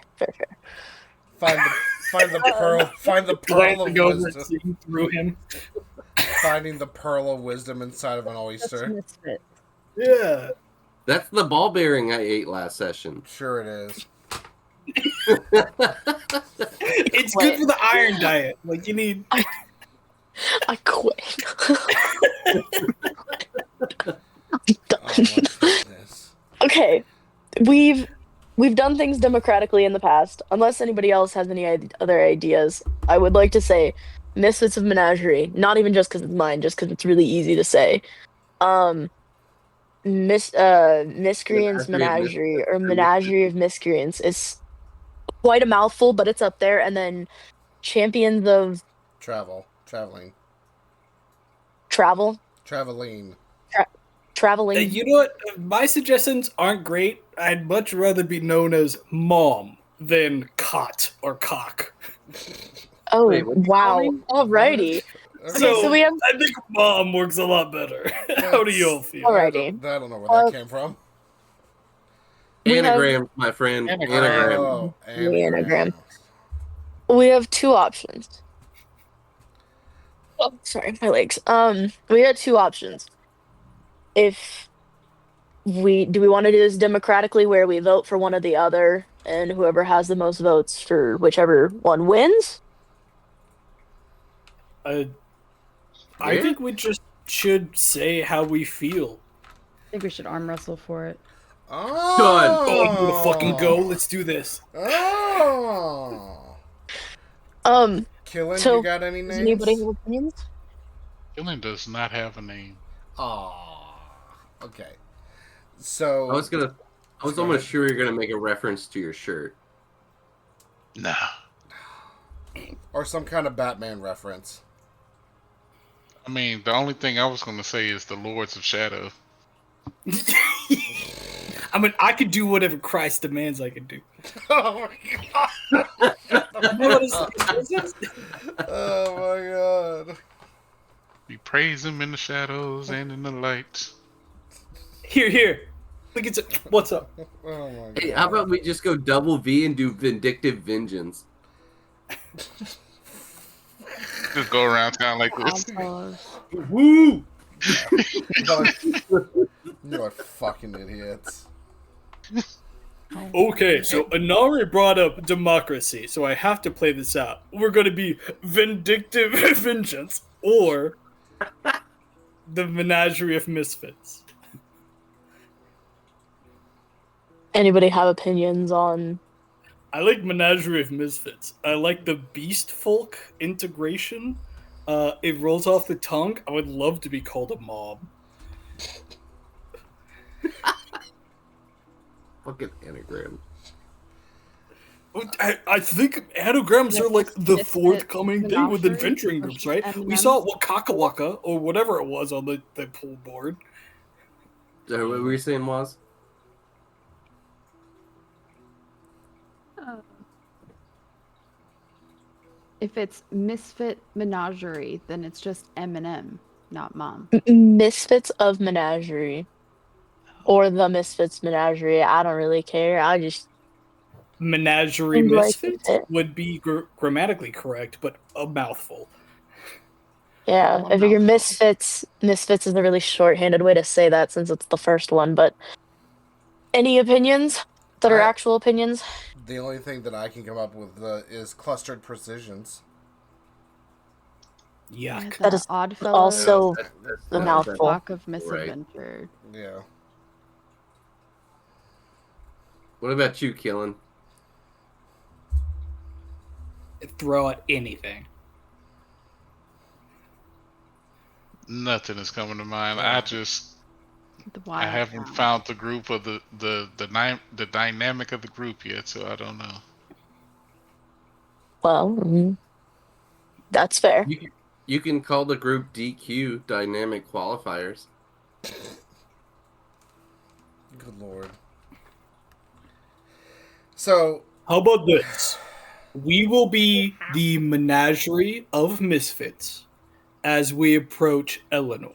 Find the pearl. Find the pearl of wisdom. Through him. Finding the pearl of wisdom inside of an That's oyster. misfit. Yeah. That's the ball bearing I ate last session. Sure it is. It's good for the iron diet. Like you need. I quit. I'm done. Okay, we've done things democratically in the past. Unless anybody else has any other ideas, I would like to say Misfits of Menagerie. Not even just because it's mine, just because it's really easy to say. Um, Miscreants Menagerie or Menagerie of Miscreants is quite a mouthful, but it's up there. And then Champions of Traveling. Travel. Traveling. You know what? My suggestions aren't great. I'd much rather be known as Mom than Cot or Cock. Oh, Wait, what wow. you Alrighty. What? Okay, so we have. I think Mom works a lot better. How do you all feel? Alrighty. I don't know where that came from. We have- Anagrams, my friend. Anagram. Oh, Anagram. We have two options. Oh, sorry, my legs. We had two options. If we want to do this democratically, where we vote for one or the other, and whoever has the most votes for whichever one wins. I Yeah. think we just should say how we feel. I think we should arm wrestle for it. Oh. Oh, you wanna fucking go? Let's do this. Oh. Qilynn, you got any names? Does anybody have opinions? Qilynn does not have a name. Aw. Okay. So I was almost sure you're gonna make a reference to your shirt. Nah. or some kind of Batman reference. I mean, the only thing I was going to say is the Lords of Shadow. I mean, I could do whatever Christ demands I could do. Oh my What is this? Oh my god. We praise him in the shadows and in the light. Here. Look at it. What's up? Oh my god. Hey, how about we just go double V and do Vindictive Vengeance? Just go around town like this. Woo! You're fucking idiots. Okay, so Inari brought up democracy, so I have to play this out. We're going to be Vindictive Vengeance or the Menagerie of Misfits. Anybody have opinions on? I like Menagerie of Misfits. I like the Beast Folk integration. It rolls off the tongue. I would love to be called a mob. Fucking anagram. I think anagrams are like the Misfit forthcoming thing with Menagerie adventuring groups, right? We M&Ms. saw Wakakawaka or whatever it was on the pool board. What were you saying, Wazz? If it's Misfit Menagerie, then it's just M&M, not Mom. Misfits of Menagerie. Or the Misfits Menagerie. I don't really care. I just Menagerie Seems like Misfits it. would be grammatically correct, but a mouthful. yeah. Oh, I figure no. Misfits is a really short-handed way to say that since it's the first one. But any opinions that are I- actual opinions? The only thing that I can come up with is clustered precisions. Yuck. That is Oddfellows, also the That's mouthful. Flock of Right. Misadventure. Yeah. What about you, Qilynn? Throw out anything. Nothing is coming to mind. I Wild haven't Hound. found the group of the dynamic of the group yet, so I don't know. Well, that's fair. You can call the group DQ Dynamic Qualifiers. Good lord. So, How about this? We will be the Menagerie of Misfits as we approach Elenor.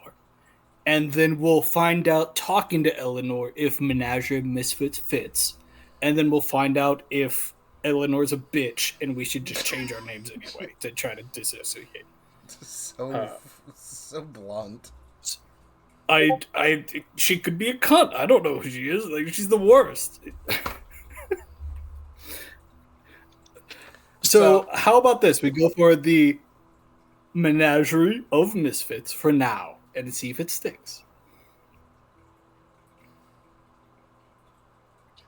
And then we'll find out, talking to Elenor, if Menagerie of Misfits fits. And then we'll find out if Eleanor's a bitch and we should just change our names anyway to try to disassociate. so blunt. She could be a cunt. I don't know who she is. Like, she's the worst. So, how about this? We go for the Menagerie of Misfits for now and see if it sticks.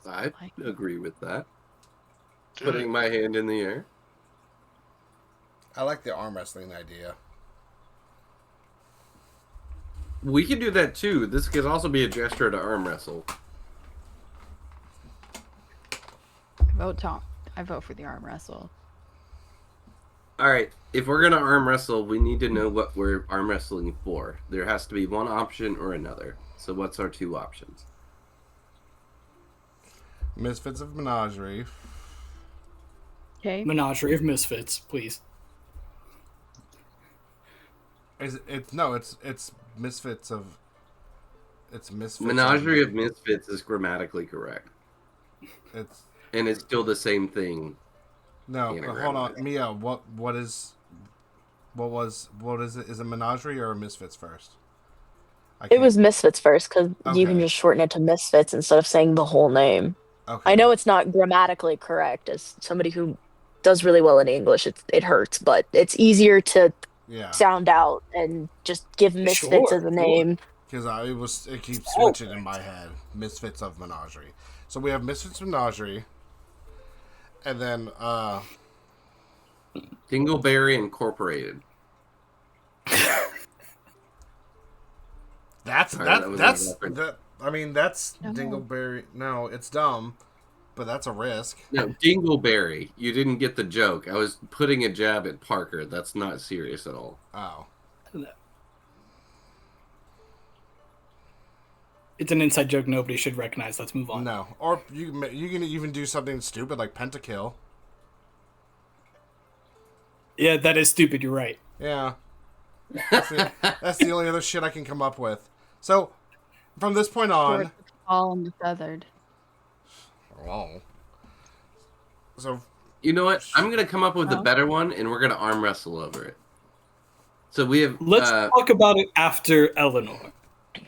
I agree with that. Do Putting it. my hand in the air. I like the arm wrestling idea. We can do that too. This could also be a gesture to arm wrestle. I vote for the arm wrestle. All right, if we're gonna arm wrestle, we need to know what we're arm wrestling for. There has to be one option or another. So what's our two options? Misfits of Menagerie. Okay. Menagerie of Misfits, please. It's Misfits of... It's Misfits Menagerie of Misfits is grammatically correct. It's... And it's still the same thing. No, hold on. Mia, what is it? Is it Menagerie or Misfits first? It was Misfits first, because you can Okay. just shorten it to Misfits instead of saying the whole name. Okay. I know it's not grammatically correct. As somebody who does really well in English, it hurts, but it's easier to sound out and just give Misfits as a name. Because it keeps switching in my head. Misfits of Menagerie. So we have Misfits of Menagerie, and then Dingleberry Incorporated. That's Dingleberry. No, it's dumb, but that's a risk. No, Dingleberry. You didn't get the joke. I was putting a jab at Parker. That's not serious at all. Oh. It's an inside joke nobody should recognize. Let's move on. No. Or you can even do something stupid like Pentakill. Yeah, that is stupid. You're right. Yeah. That's the only other shit I can come up with. So, from this point on... All and the feathered. Oh. So... You know what? I'm going to come up with a better one, and we're going to arm wrestle over it. So we have... Let's talk about it after Elenor.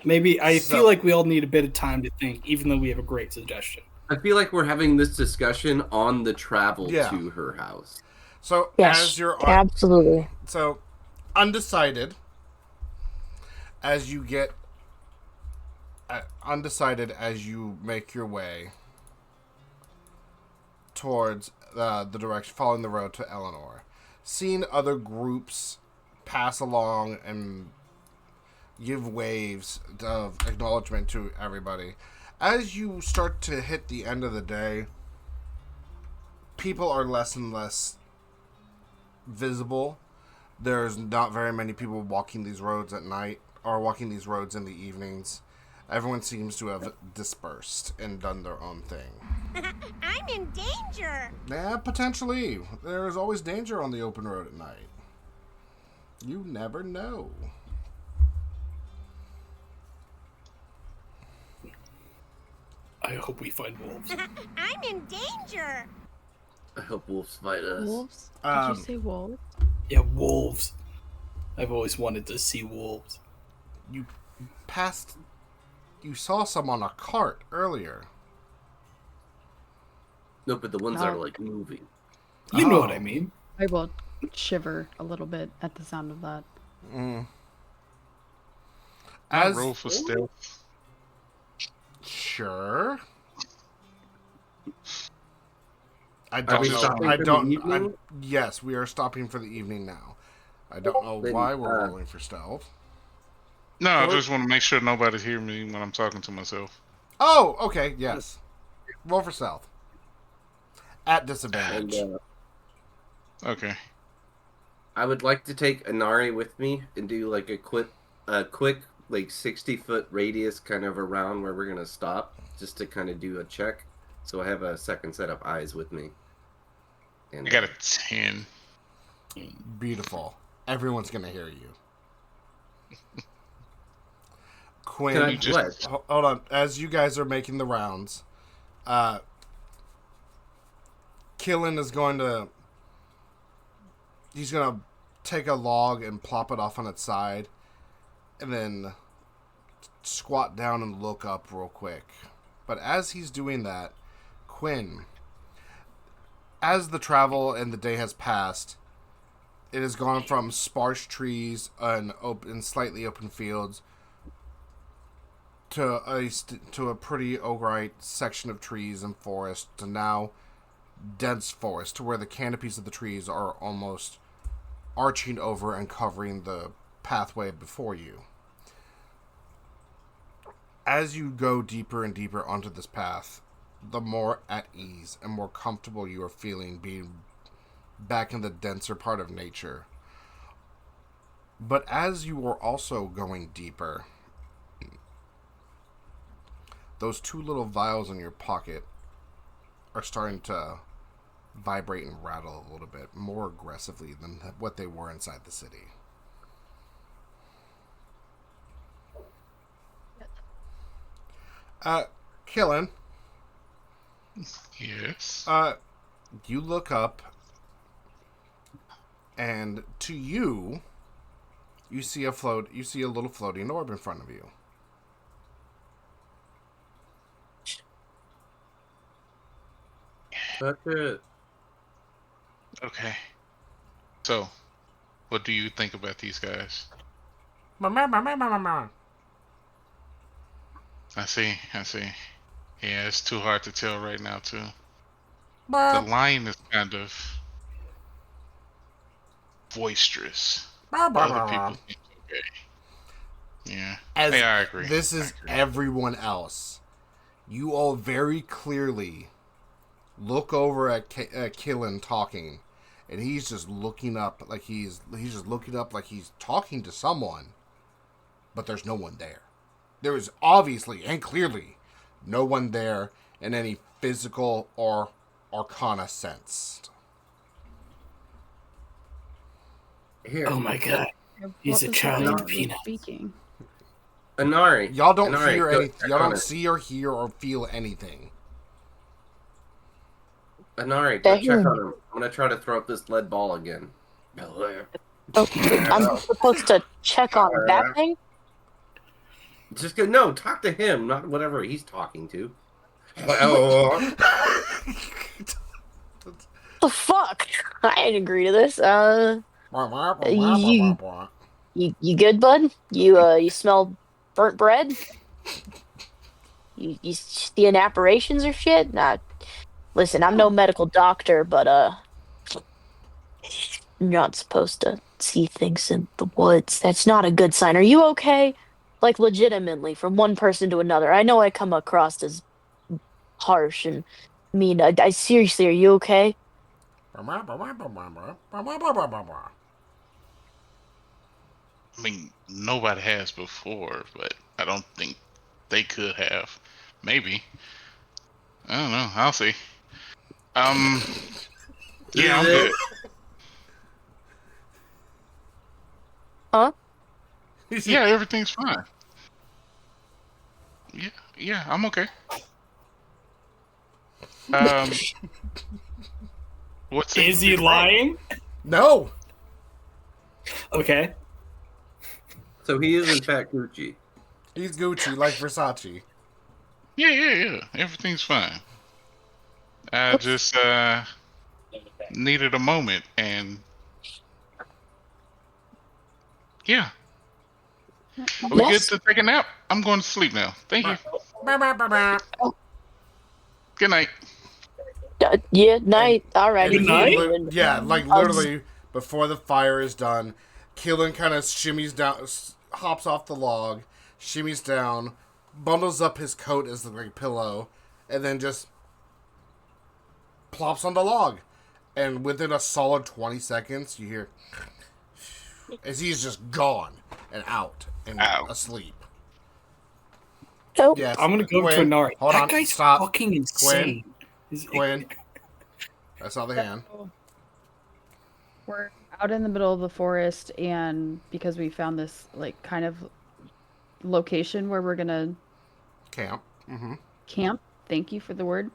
Maybe I feel like we all need a bit of time to think, even though we have a great suggestion. I feel like we're having this discussion on the travel to her house. So, yes, as you're... absolutely. So, undecided, as you get... undecided as you make your way towards the direction, following the road to Elenor, seeing other groups pass along and give waves of acknowledgement to everybody. As you start to hit the end of the day, people are less and less visible. There's not very many people walking these roads at night or walking these roads in the evenings. Everyone seems to have dispersed and done their own thing. I'm in danger. Yeah, potentially. There is always danger on the open road at night. You never know. I hope we find wolves. I'm in danger. I hope wolves fight us. Wolves? Did you say wolves? Yeah, wolves. I've always wanted to see wolves. You saw some on a cart earlier. No, but the ones that are like moving. You know what I mean. I will shiver a little bit at the sound of that. As roll for stealth. Sure. Yes, we are stopping for the evening now. I don't know why we're rolling for stealth. No, I just want to make sure nobody's hearing me when I'm talking to myself. Oh, okay, yes. Roll for stealth. At disadvantage. Okay. I would like to take Inari with me and do like a quick like 60-foot radius kind of around where we're going to stop just to kind of do a check. So I have a second set of eyes with me. And I got a 10. Beautiful. Everyone's going to hear you. Quinn, hold on. As you guys are making the rounds, Qilynn is going to... He's going to take a log and plop it off on its side, and then squat down and look up real quick. But as he's doing that, Quinn, as the travel and the day has passed, it has gone from sparse trees and slightly open fields to a pretty alright section of trees and forest to now dense forest, to where the canopies of the trees are almost arching over and covering the pathway before you. As you go deeper and deeper onto this path, the more at ease and more comfortable you are feeling being back in the denser part of nature. But as you are also going deeper, those two little vials in your pocket are starting to vibrate and rattle a little bit more aggressively than what they were inside the city. Qilynn. Yes. You look up, and to you, you see a little floating orb in front of you. That's it. Okay. So, what do you think about these guys? I see. Yeah, it's too hard to tell right now, too. The line is kind of boisterous. Other people think it's okay. Yeah. As I agree. this is everyone else. You all very clearly look over at Qilynn talking, and he's just looking up like he's talking to someone, but there's no one there. There is obviously and clearly no one there in any physical or arcana sense. Here. Oh my god. He's a What was child the of lady peanuts. speaking? Inari. Y'all don't Inari, hear go- anything. Y'all don't Arcana. see or hear or feel anything. Inari, go check on him. I'm gonna try to throw up this lead ball again. Okay, I'm supposed to check on that thing? Just go. No, talk to him, not whatever he's talking to. The fuck? I didn't agree to this. You good, bud? You smell burnt bread? You seeing apparitions or shit? Nah. Listen, I'm no medical doctor, but you're not supposed to see things in the woods. That's not a good sign. Are you okay? Like legitimately, from one person to another. I know I come across as harsh and mean. I seriously, are you okay? I mean, nobody has before, but I don't think they could have. Maybe. I don't know. I'll see. Yeah, I'm good. Huh? Yeah, everything's fine. Yeah, I'm okay. What's Is he lying? No. Okay. So he is in fact Gucci. He's Gucci like Versace. Yeah. Everything's fine. I just needed a moment, and yeah. Are we good to take a nap? I'm going to sleep now. Thank you. Good night. Yeah, night. All right. Good night? Yeah, like literally before the fire is done, Qilynn kind of shimmies down, hops off the log, shimmies down, bundles up his coat as the like pillow, and then just plops on the log. And within a solid 20 seconds, you hear as he's just gone and out and asleep. Nope. Yes. I'm gonna go Quinn, to Inari. Hold That on. guy's Stop. fucking insane. Quinn. That's not the hand. We're out in the middle of the forest, and because we found this like kind of location where we're gonna Camp. Mm-hmm. camp. Thank you for the word.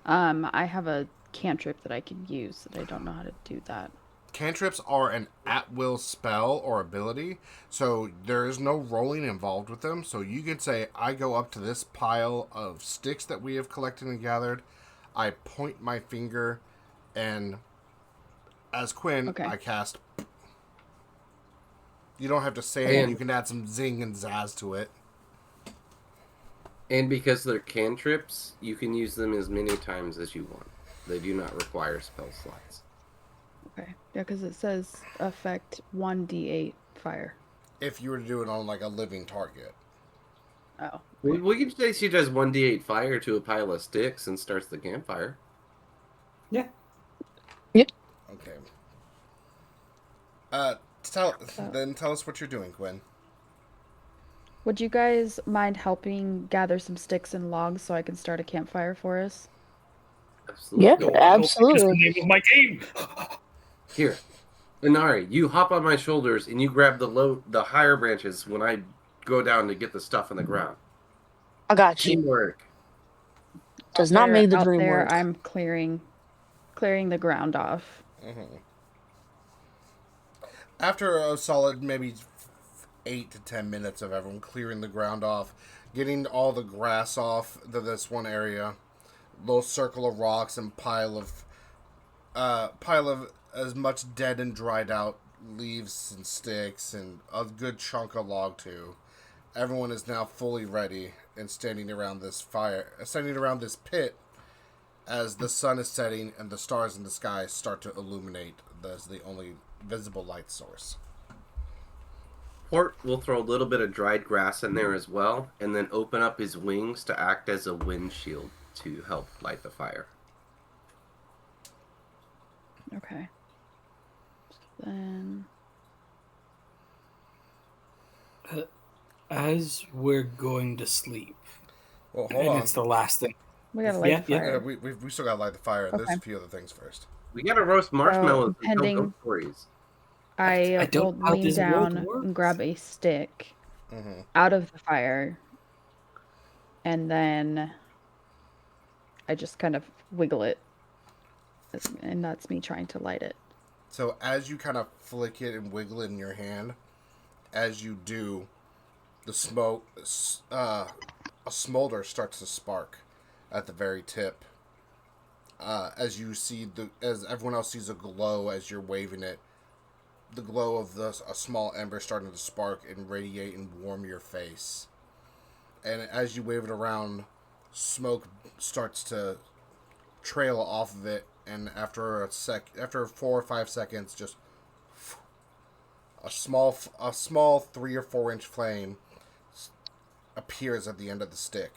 I have a cantrip that I can use that I don't know how to do that. Cantrips are an at-will spell or ability, so there is no rolling involved with them. So you can say, I go up to this pile of sticks that we have collected and gathered, I point my finger, and as Quinn, I cast. You don't have to say it, you can add some zing and zazz to it. And because they're cantrips, you can use them as many times as you want. They do not require spell slots. Okay. Yeah, because it says affect 1d8 fire. If you were to do it on like a living target. Oh. We could say she does 1d8 fire to a pile of sticks and starts the campfire. Yeah. Okay. Tell us what you're doing, Quinn. Would you guys mind helping gather some sticks and logs so I can start a campfire for us? Absolutely. Yeah, That's the absolutely. name of my game. Here, Inari, you hop on my shoulders and you grab the higher branches when I go down to get the stuff on the ground. I got you. Teamwork. Does not make the Out dream there, work. I'm clearing the ground off. Mm-hmm. After a solid maybe 8 to 10 minutes of everyone clearing the ground off, getting all the grass off this one area, little circle of rocks and pile of as much dead and dried out leaves and sticks and a good chunk of log too. Everyone is now fully ready and standing around this pit as the sun is setting and the stars in the sky start to illuminate as the only visible light source. Port will throw a little bit of dried grass in there as well, and then open up his wings to act as a windshield to help light the fire. Okay. Then As we're going to sleep, Well, hold and on. it's the last thing. we gotta light the Yeah. fire. We still gotta light the fire, and there's Okay. a few other things first. We gotta roast marshmallows and tell pending- ghost stories. I I don't will know how lean this down world works. and grab a stick Mm-hmm. out of the fire, and then I just kind of wiggle it, and that's me trying to light it. So as you kind of flick it and wiggle it in your hand, as you do, the smoke, a smolder starts to spark at the very tip. As you see as everyone else sees a glow as you're waving it, the glow of a small ember starting to spark and radiate and warm your face. And as you wave it around, smoke starts to trail off of it, and after 4 or 5 seconds, just a small 3 or 4 inch flame appears at the end of the stick.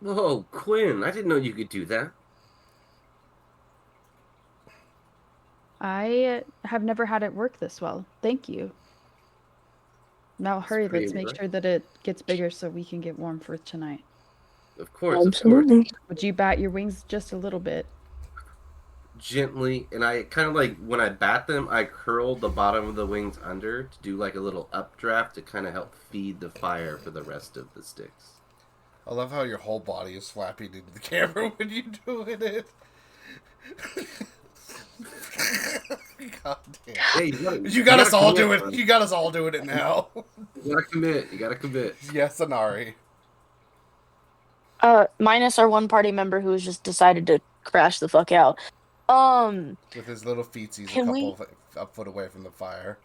Whoa, Quinn, I didn't know you could do that. I have never had it work this well. Thank you. Now hurry, pretty let's make impressive. sure that it gets bigger so we can get warm for tonight. Of course, Absolutely. Would you bat your wings just a little bit? Gently, and I kind of like, when I bat them, I curl the bottom of the wings under to do like a little updraft to kind of help feed the fire for the rest of the sticks. I love how your whole body is flapping into the camera when you're doing it. God damn. Hey, You got us all commit, doing man. You got us all doing it now. You gotta commit. You gotta commit. Yes, Inari. Minus our one party member who's just decided to crash the fuck out. With his little feetsies Can a foot away from the fire.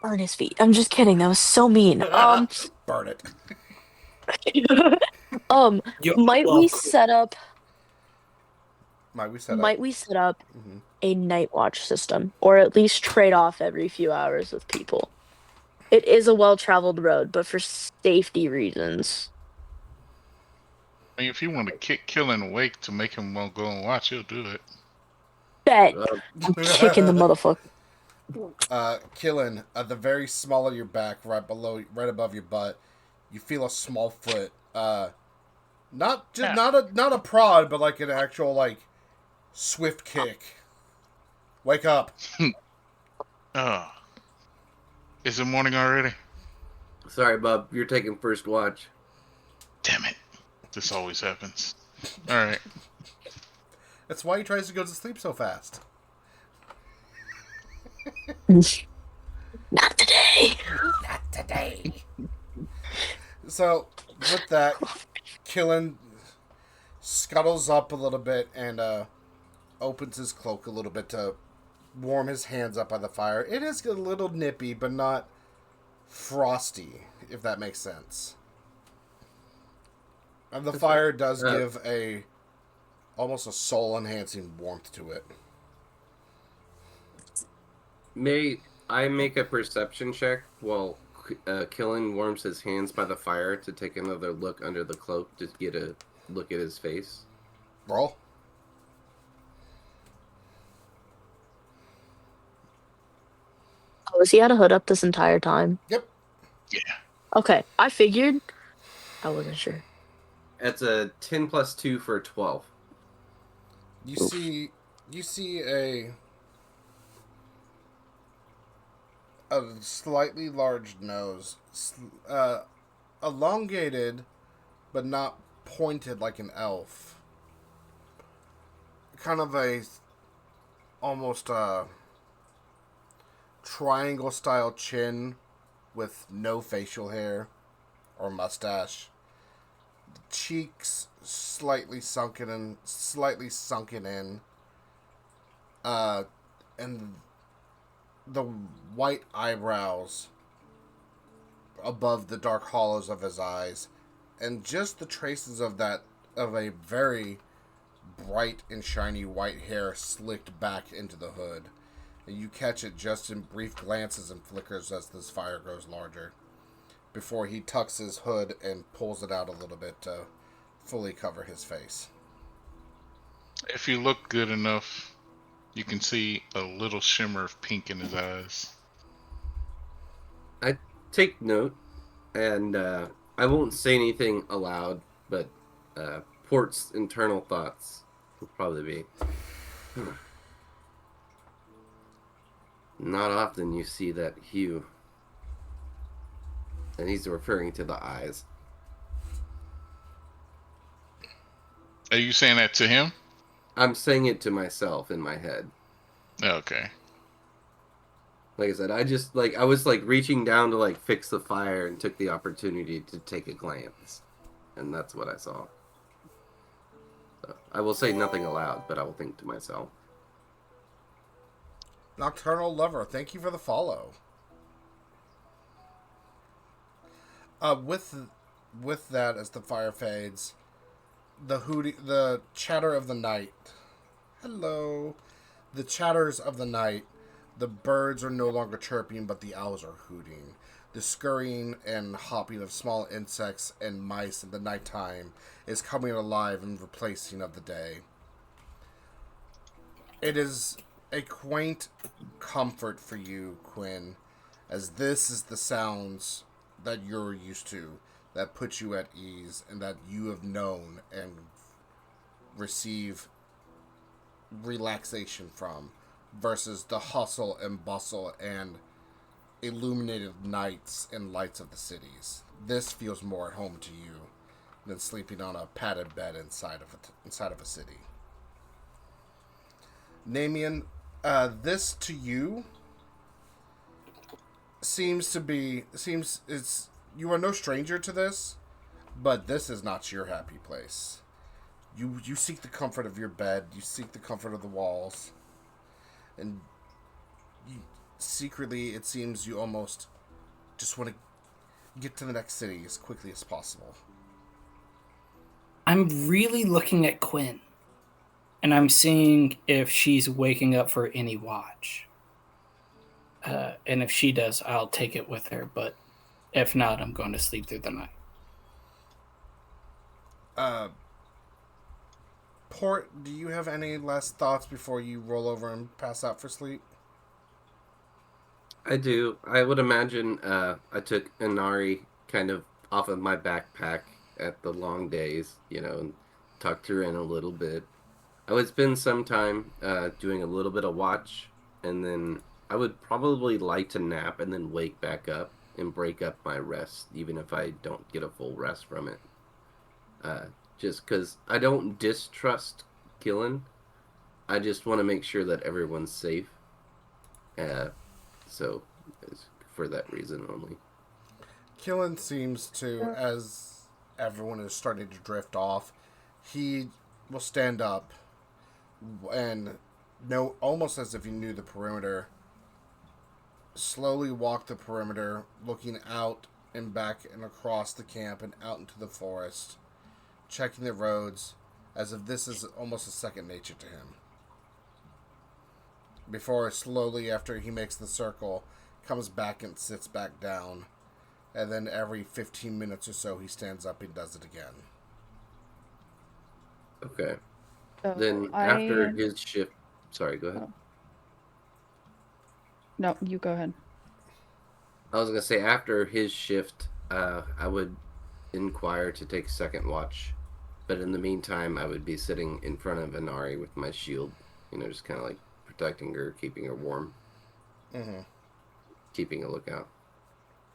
Burn his feet. I'm just kidding. That was so mean. Burn it. You're Might we welcome. set up? Might we set up? Might we set up Mhm. a night watch system, or at least trade off every few hours with people? It is a well-traveled road, but for safety reasons. I mean, if you want to kick Qilynn awake to make him want to go and watch, he'll do it. Bet I'm kicking the motherfucker. Qilynn, at the very small of your back, right above your butt, you feel a small foot. Not a prod, but like an actual like swift kick. Wake up. Is it morning already? Sorry, Bub. You're taking first watch. Damn it. This always happens. Alright. That's why he tries to go to sleep so fast. Not today. Not today. So, with that, Qilynn scuttles up a little bit and opens his cloak a little bit to warm his hands up by the fire. It is a little nippy, but not frosty, if that makes sense. And the fire does give a almost a soul-enhancing warmth to it. May I make a perception check while Qilynn warms his hands by the fire to take another look under the cloak to get a look at his face? Roll. Oh, has he had a hood up this entire time? Yep. Yeah. Okay, I figured. I wasn't sure. That's a 10 plus 2 for a 12. You see a slightly large nose, elongated, but not pointed like an elf. Kind of a almost a triangle style chin with no facial hair or mustache. The cheeks slightly sunken in, and the white eyebrows above the dark hollows of his eyes, and just the traces of a very bright and shiny white hair slicked back into the hood. And you catch it just in brief glances and flickers as this fire grows larger, before he tucks his hood and pulls it out a little bit to fully cover his face. If you look good enough, you can see a little shimmer of pink in his eyes. I take note, and I won't say anything aloud, but Port's internal thoughts will probably be, not often you see that hue. And he's referring to the eyes. Are you saying that to him? I'm saying it to myself in my head. Okay. Like I said, I was reaching down to fix the fire and took the opportunity to take a glance. And that's what I saw. So, I will say nothing aloud, but I will think to myself. Nocturnal Lover, thank you for the follow. With that, as the fire fades, the chatter of the night. Hello. The chatters of the night. The birds are no longer chirping, but the owls are hooting. The scurrying and hopping of small insects and mice in the nighttime is coming alive and replacing of the day. It is a quaint comfort for you, Quinn, as this is the sounds that you're used to, that put you at ease, and that you have known and receive relaxation from, versus the hustle and bustle and illuminated nights and lights of the cities. This feels more at home to you than sleeping on a padded bed inside of a city. Nemean, this to you you are no stranger to this, but this is not your happy place. You seek the comfort of your bed, you seek the comfort of the walls, and secretly it seems you almost just want to get to the next city as quickly as possible. I'm really looking at Quinn, and I'm seeing if she's waking up for any watch. And if she does, I'll take it with her, but if not, I'm going to sleep through the night. Port, do you have any last thoughts before you roll over and pass out for sleep? I do. I would imagine I took Inari kind of off of my backpack at the long days, and tucked her in a little bit. I would spend some time doing a little bit of watch, and then I would probably like to nap and then wake back up and break up my rest, even if I don't get a full rest from it. Just because I don't distrust Qilynn. I just want to make sure that everyone's safe. So, it's for that reason only. Qilynn seems to, as everyone is starting to drift off, he will stand up and almost as if he knew the perimeter, slowly walk the perimeter, looking out and back and across the camp and out into the forest, checking the roads, as if this is almost a second nature to him. Before slowly, after he makes the circle, comes back and sits back down, and then every 15 minutes or so he stands up and does it again. Okay. So Then after his shift... Sorry, go ahead. Oh. No, you go ahead. I was going to say, after his shift, I would inquire to take second watch. But in the meantime, I would be sitting in front of Inari with my shield. You know, just kind of like protecting her, keeping her warm. Mm-hmm. Keeping a lookout.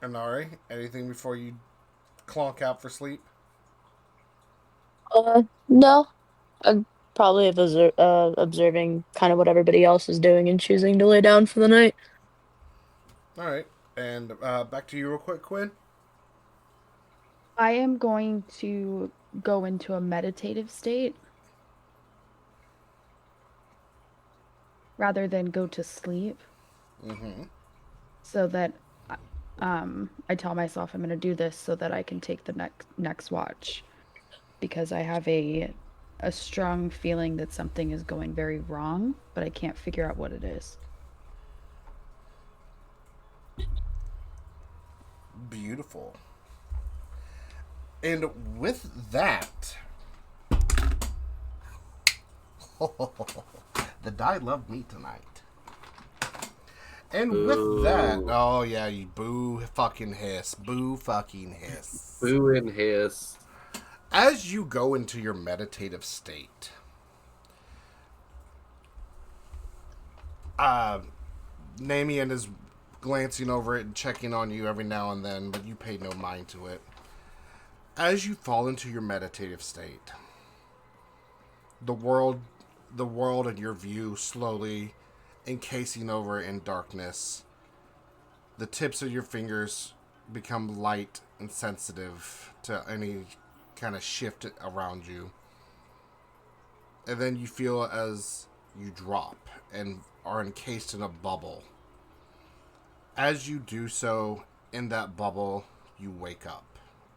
Inari, anything before you clonk out for sleep? No. I'm probably observing kind of what everybody else is doing and choosing to lay down for the night. All right. And back to you real quick, Quinn. I am going to go into a meditative state rather than go to sleep. Mm-hmm. So that I tell myself I'm going to do this so that I can take the next watch, because I have a strong feeling that something is going very wrong, but I can't figure out what it is. Beautiful. And with that, the die loved me tonight. And with that, oh yeah, you boo fucking hiss. Boo fucking hiss. Boo and hiss. As you go into your meditative state, Nemean is glancing over it and checking on you every now and then, but you pay no mind to it. As you fall into your meditative state, the world in your view slowly encasing over in darkness. The tips of your fingers become light and sensitive to any kind of shift around you. And then you feel as you drop and are encased in a bubble. As you do so, in that bubble, you wake up.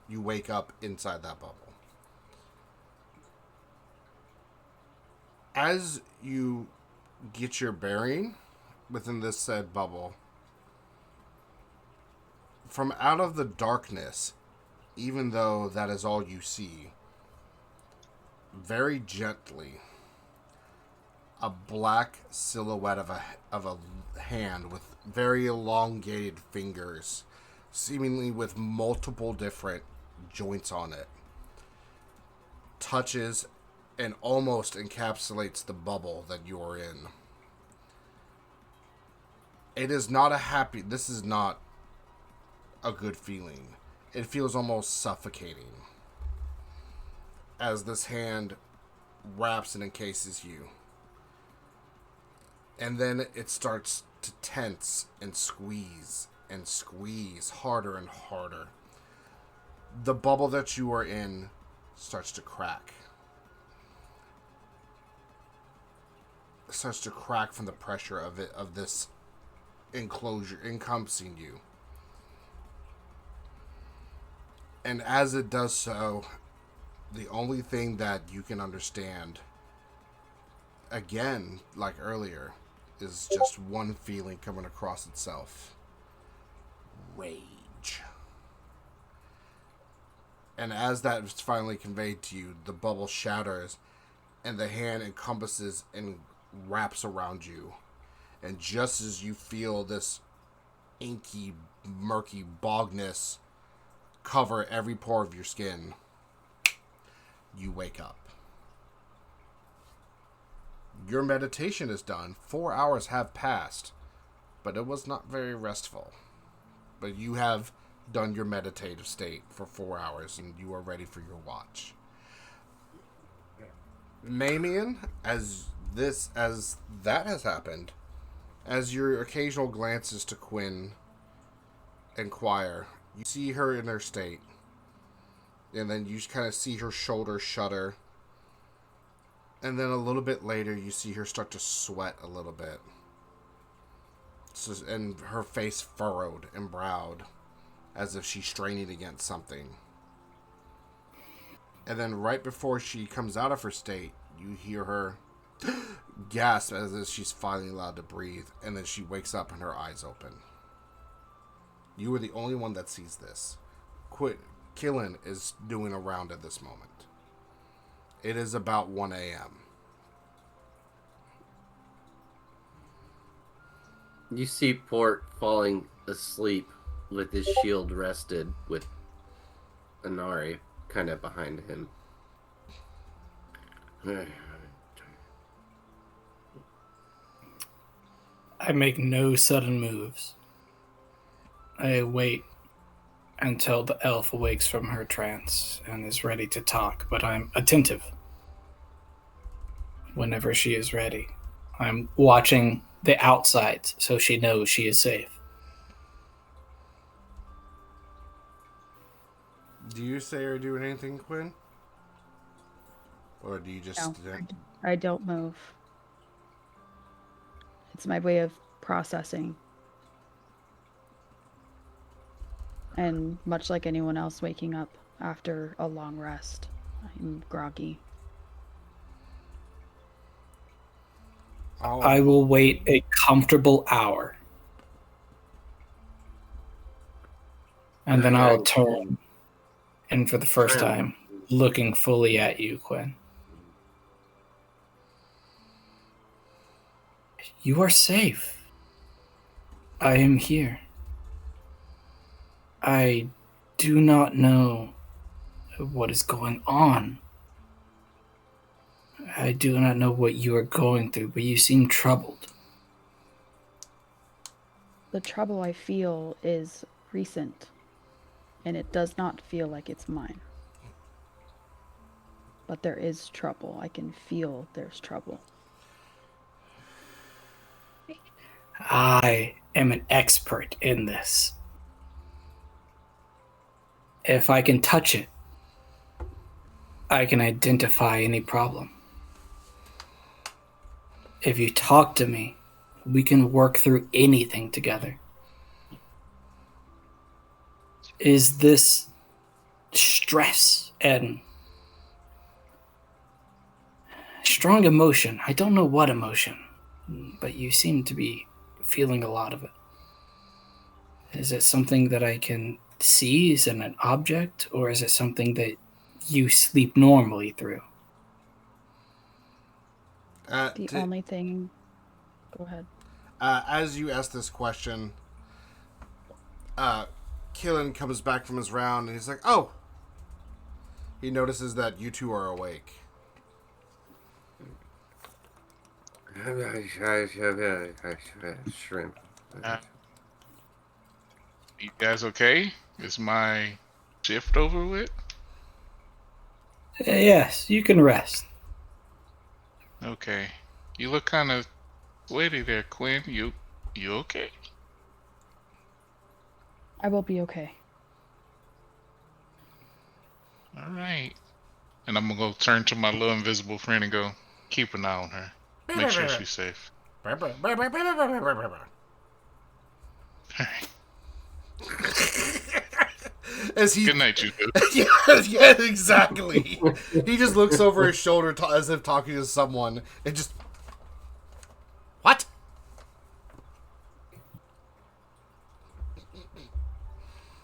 You wake up inside that bubble. As you get your bearing within this said bubble, from out of the darkness, even though that is all you see, very gently, a black silhouette of a hand with very elongated fingers, seemingly with multiple different joints on it, touches and almost encapsulates the bubble that you are in. It is not this is not a good feeling. It feels almost suffocating as this hand wraps and encases you. And then it starts to tense and squeeze harder and harder. The bubble that you are in starts to crack. It starts to crack from the pressure of this enclosure encompassing you. And as it does so, the only thing that you can understand, again, like earlier, is just one feeling coming across itself. Rage. And as that is finally conveyed to you, the bubble shatters and the hand encompasses and wraps around you. And just as you feel this inky, murky bogness cover every pore of your skin, you wake up. Your meditation is done. 4 hours have passed, but it was not very restful. But you have done your meditative state for 4 hours, and you are ready for your watch. Nemean, as that has happened, as your occasional glances to Quinn inquire, you see her in her state, and then you kind of see her shoulders shudder, and then a little bit later you see her start to sweat a little bit, and her face furrowed and browed as if she's straining against something. And then right before she comes out of her state, you hear her gasp as if she's finally allowed to breathe. And then she wakes up and her eyes open. You are the only one that sees this. Qilynn is doing a round at this moment. It is about 1 a.m. You see Port falling asleep with his shield rested with Inari kind of behind him. I make no sudden moves. I wait until the elf awakes from her trance and is ready to talk, but I'm attentive whenever she is ready. I'm watching the outsides so she knows she is safe. Do you say or do anything, Quinn? Or do you just... No, I don't move. It's my way of processing. And much like anyone else waking up after a long rest, I'm groggy. I will wait a comfortable hour. And then I'll turn, and for the first time, looking fully at you, Quinn. You are safe. I am here. I do not know what is going on. I do not know what you are going through, but you seem troubled. The trouble I feel is recent, and it does not feel like it's mine. But there is trouble. I can feel there's trouble. I am an expert in this. If I can touch it, I can identify any problem. If you talk to me, we can work through anything together. Is this stress and strong emotion? I don't know what emotion, but you seem to be feeling a lot of it. Is it something that I can see? Is it an object? Or is it something that you sleep normally through? The only thing... Go ahead. As you ask this question, Qilynn comes back from his round and he's like, oh! He notices that you two are awake. Shrimp. You guys okay? Is my shift over with? Yes, you can rest. Okay. You look kind of sweaty there, Quinn. You okay? I will be okay. All right. And I'm gonna go turn to my little invisible friend and go keep an eye on her. Make sure she's safe. All right. Good night, you two. yeah, exactly. He just looks over his shoulder as if talking to someone and just... What?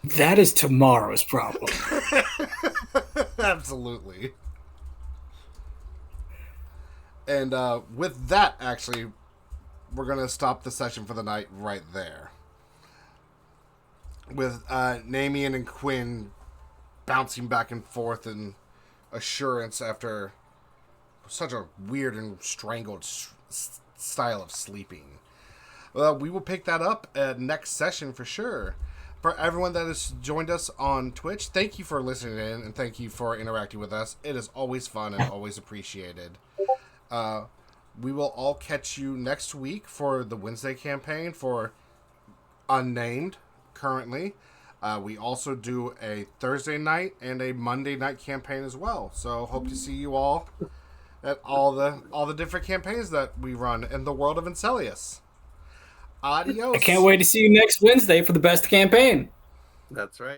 That is tomorrow's problem. Absolutely. And with that, actually, we're going to stop the session for the night right there. With Nemean and Quinn bouncing back and forth in assurance after such a weird and strangled style of sleeping. We will pick that up next session for sure. For everyone that has joined us on Twitch, thank you for listening in and thank you for interacting with us. It is always fun and always appreciated. We will all catch you next week for the Wednesday campaign for Unnamed. Currently, we also do a Thursday night and a Monday night campaign as well. So hope to see you all at all the different campaigns that we run in the world of Incellius. Adios. I can't wait to see you next Wednesday for the best campaign. That's right.